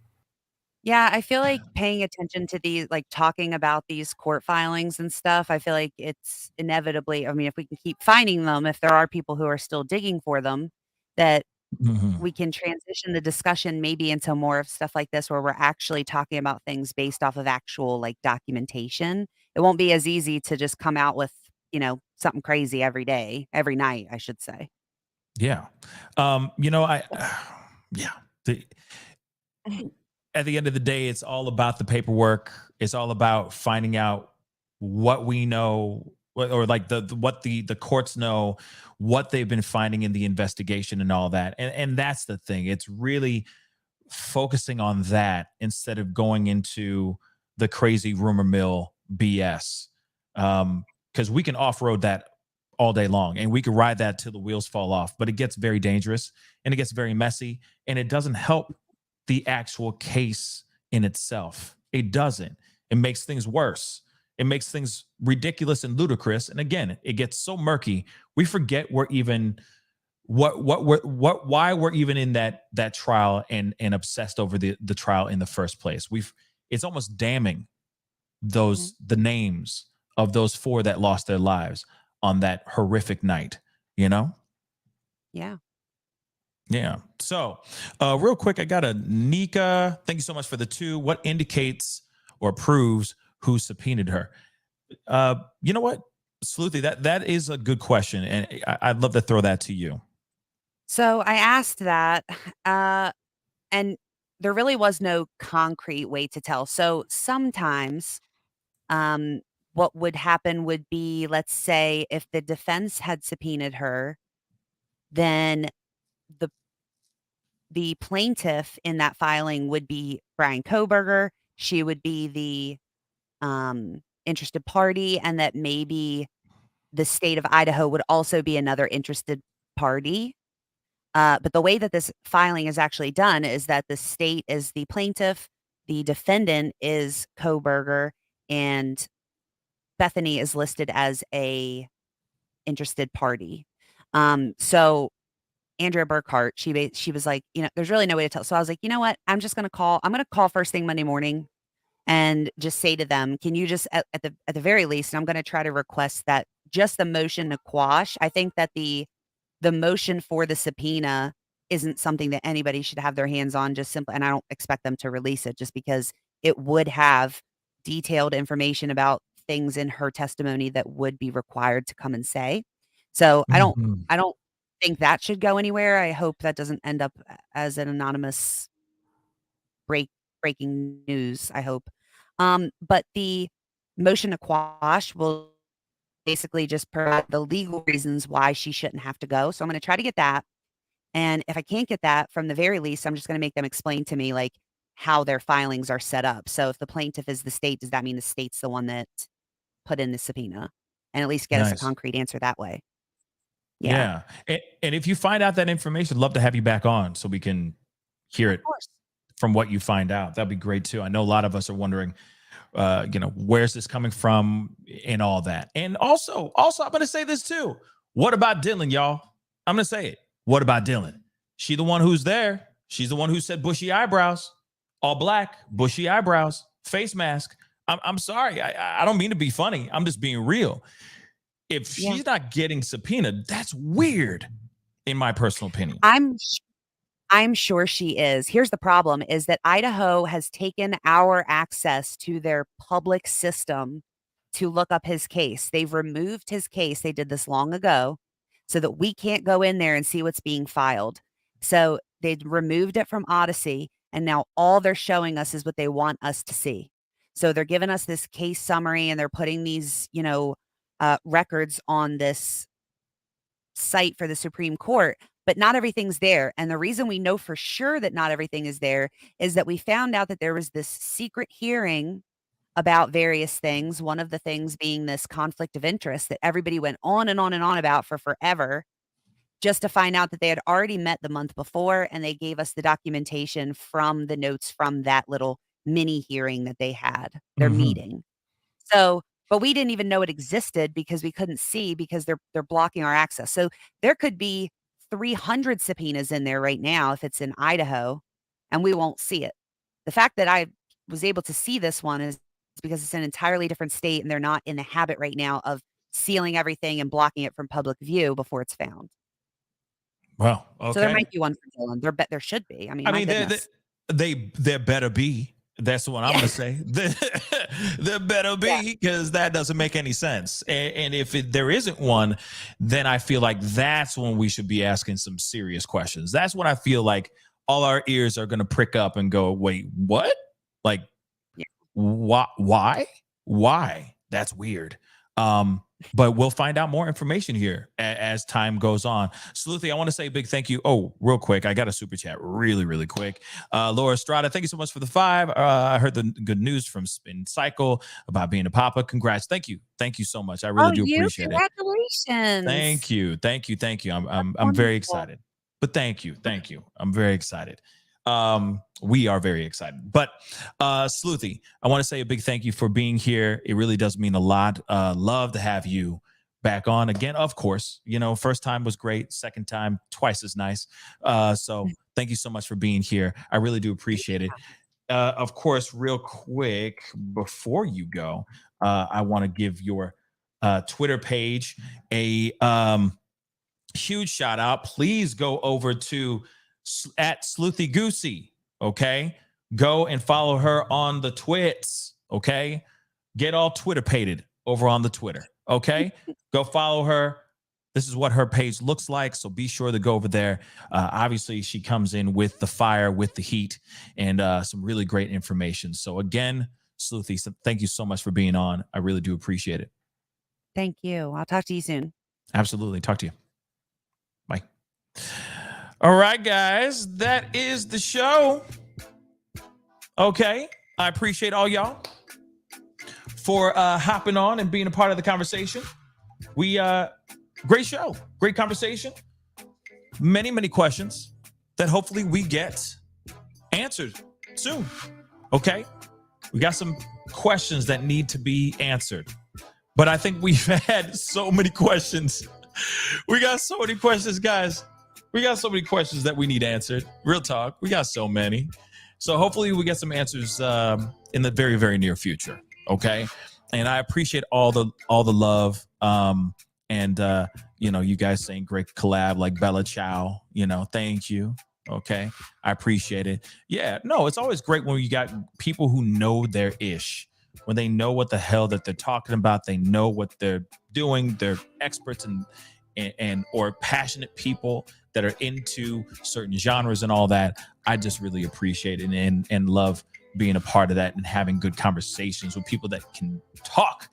Yeah, I feel like paying attention to these, like talking about these court filings and stuff, I feel like it's inevitably, I mean, if we can keep finding them, if there are people who are still digging for them, that we can transition the discussion maybe into more of stuff like this, where we're actually talking about things based off of actual like documentation. It won't be as easy to just come out with, something crazy every night, I should say. Yeah. Yeah. At the end of the day, it's all about the paperwork. It's all about finding out what we know, or like what the courts know, what they've been finding in the investigation and all that. And that's the thing. It's really focusing on that instead of going into the crazy rumor mill BS. Because we can off-road that all day long and we can ride that till the wheels fall off, but it gets very dangerous and it gets very messy and it doesn't help the actual case in itself. It doesn't. It makes things worse. It makes things ridiculous and ludicrous. And again, it gets so murky. We forget we're even why we're even in that trial and obsessed over the trial in the first place. It's almost damning the names of those 4 that lost their lives on that horrific night, Yeah. Yeah. So real quick, I got a Nika. Thank you so much for the 2. What indicates or proves who subpoenaed her? You know what, Sleuthy, that is a good question. And I'd love to throw that to you. So I asked that, and there really was no concrete way to tell. So sometimes what would happen would be, let's say, if the defense had subpoenaed her, then the plaintiff in that filing would be Bryan Kohberger. She would be the interested party, and that maybe the state of Idaho would also be another interested party. But the way that this filing is actually done is that the state is the plaintiff, the defendant is Kohberger, and Bethany is listed as a interested party. So Andrea Burkhart, she was like, there's really no way to tell. So I was like, you know what? I'm going to call first thing Monday morning and just say to them, can you just at the very least, and I'm going to try to request that just the motion to quash. I think that the motion for the subpoena isn't something that anybody should have their hands on, just simply, and I don't expect them to release it just because it would have detailed information about things in her testimony that would be required to come and say. So I don't think that should go anywhere. I hope that doesn't end up as an anonymous breaking news, I hope. But the motion to quash will basically just provide the legal reasons why she shouldn't have to go. So I'm going to try to get that. And if I can't get that, from the very least, I'm just going to make them explain to me like how their filings are set up. So if the plaintiff is the state, does that mean the state's the one that put in the subpoena? And at least get us a concrete answer that way. Yeah. And if you find out that information, I'd love to have you back on so we can hear it from what you find out. That'd be great too. I know a lot of us are wondering, where's this coming from and all that. And also I'm going to say this too. What about Dylan, y'all? I'm going to say it. What about Dylan? She the one who's there. She's the one who said bushy eyebrows, all black, bushy eyebrows, face mask. I'm sorry. I don't mean to be funny. I'm just being real. If she's not getting subpoenaed, that's weird, in my personal opinion. I'm sure she is. Here's the problem is that Idaho has taken our access to their public system to look up his case. They've removed his case. They did this long ago so that we can't go in there and see what's being filed. So they removed it from Odyssey, and now all they're showing us is what they want us to see. So they're giving us this case summary, and they're putting these, records on this site for the Supreme Court, but not everything's there. And the reason we know for sure that not everything is there is that we found out that there was this secret hearing about various things. One of the things being this conflict of interest that everybody went on and on and on about for forever, just to find out that they had already met the month before, and they gave us the documentation from the notes from that little mini hearing that they had, their meeting. So, but we didn't even know it existed because we couldn't see because they're blocking our access. So there could be 300 subpoenas in there right now if it's in Idaho, and we won't see it. The fact that I was able to see this one is because it's an entirely different state, and they're not in the habit right now of sealing everything and blocking it from public view before it's found. Well, okay. So there might be one for Dylan. There should be. I mean, there better be. That's what I'm going to say. There better be, because that doesn't make any sense. And if there isn't one, then I feel like that's when we should be asking some serious questions. That's when I feel like all our ears are going to prick up and go, wait, what? Like, why? That's weird. But we'll find out more information here as time goes on. Sleuthy, I want to say a big thank you. Oh, real quick, I got a super chat really, really quick. Laura Estrada, thank you so much for the 5. I heard the good news from Spin Cycle about being a papa. Congrats. Thank you. Thank you so much. I really do appreciate it. Congratulations. Thank you. I'm very excited. But thank you. I'm very excited. We are very excited. But Sleuthy, I want to say a big thank you for being here. It really does mean a lot. Love to have you back on again. Of course, first time was great. Second time, twice as nice. So thank you so much for being here. I really do appreciate it. Of course, real quick before you go, I want to give your Twitter page a huge shout out. Please go over to at Sleuthy Goosey. Okay, go and follow her on the twits. Okay, get all Twitter-pated over on the Twitter. Okay, go follow her. This is what her page looks like, so be sure to go over there. Obviously, she comes in with the fire, with the heat, and some really great information. So again, Sleuthy, thank you so much for being on. I really do appreciate it. Thank you. I'll talk to you soon. Absolutely. Talk to you. Bye. All right, guys, that is the show. Okay, I appreciate all y'all for hopping on and being a part of the conversation. Great show, great conversation. Many questions that hopefully we get answered soon. Okay, we got some questions that need to be answered, but I think we've had so many questions. We got so many questions, guys. We got so many questions that we need answered. Real talk. We got so many. So hopefully we get some answers in the very, very near future. Okay. And I appreciate all the love. And you guys saying great collab like Bella Ciao, thank you. Okay. I appreciate it. Yeah, no, it's always great when you got people who know their ish, when they know what the hell that they're talking about. They know what they're doing. They're experts and or passionate people that are into certain genres and all that. I just really appreciate it and love being a part of that and having good conversations with people that can talk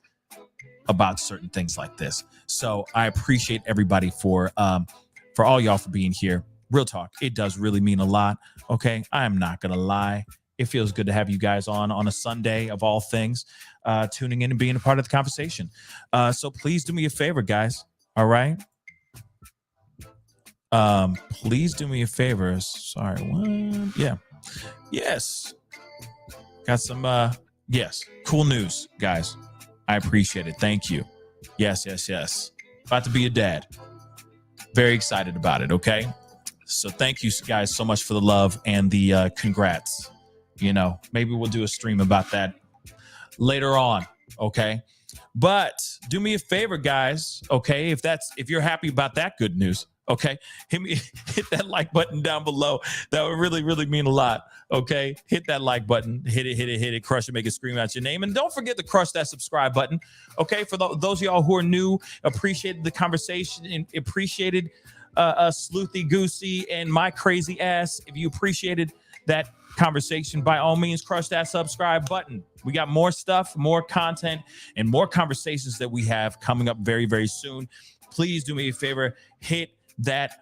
about certain things like this. So I appreciate everybody for all y'all for being here. Real talk, it does really mean a lot. Okay, I am not gonna lie. It feels good to have you guys on a Sunday of all things, tuning in and being a part of the conversation. So please do me a favor, guys. All right. Please do me a favor. Sorry, what? Yeah. Yes. Got some cool news, guys. I appreciate it. Thank you. Yes. About to be a dad. Very excited about it, okay? So thank you guys so much for the love and the congrats. Maybe we'll do a stream about that later on, okay? But do me a favor, guys, okay? If you're happy about that good news, okay, hit that like button down below. That would really, really mean a lot. Okay, hit that like button, hit it, crush it, make it scream out your name, and don't forget to crush that subscribe button. Okay, for those of y'all who are new, appreciated the conversation and appreciated Sleuthy Goosey and my crazy ass. If you appreciated that conversation, by all means, crush that subscribe button. We got more stuff, more content, and more conversations that we have coming up very, very soon. Please do me a favor, hit that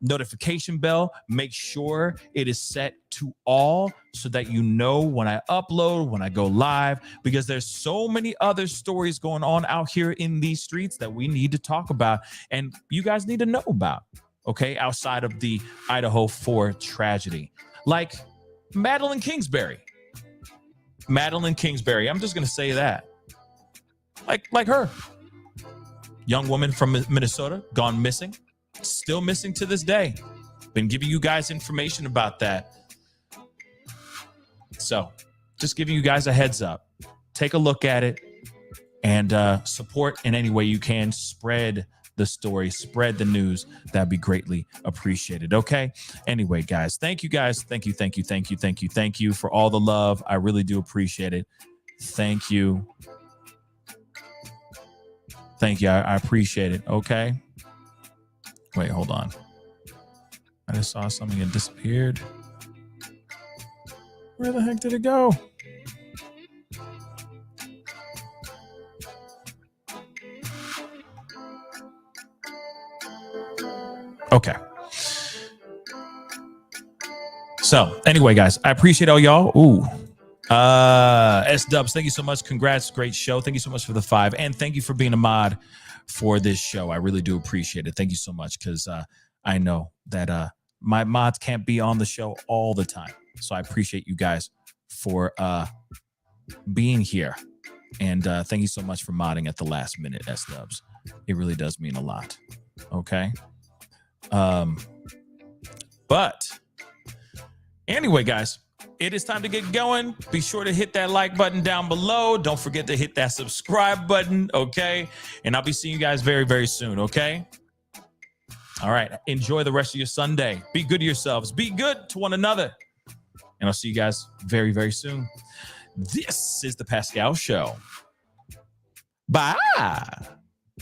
notification bell. Make sure it is set to all so that you know when I upload, when I go live, because there's so many other stories going on out here in these streets that we need to talk about and you guys need to know about, okay, outside of the Idaho 4 tragedy. Like Madeline Kingsbury. I'm just going to say that. Like her. Young woman from Minnesota, gone missing. Still missing to this day. Been giving you guys information about that. So just giving you guys a heads up. Take a look at it and support in any way you can. Spread the story, spread the news. That'd be greatly appreciated. Okay. Anyway, guys, thank you guys. Thank you for all the love. I really do appreciate it. Thank you. I appreciate it. Okay. Wait, hold on. I just saw something that disappeared. Where the heck did it go? Okay. So anyway, guys, I appreciate all y'all. Ooh. S-Dubs, thank you so much. Congrats. Great show. Thank you so much for the 5. And thank you for being a mod for this show. I really do appreciate it. Thank you so much, because I know that my mods can't be on the show all the time. So I appreciate you guys for being here. And thank you so much for modding at the last minute, S-Dubs. It really does mean a lot. Okay. But anyway, guys, it is time to get going. Be sure to hit that like button down below. Don't forget to hit that subscribe button, okay? And I'll be seeing you guys very, very soon, okay? All right. Enjoy the rest of your Sunday. Be good to yourselves. Be good to one another. And I'll see you guys very, very soon. This is the Pascal Show. Bye.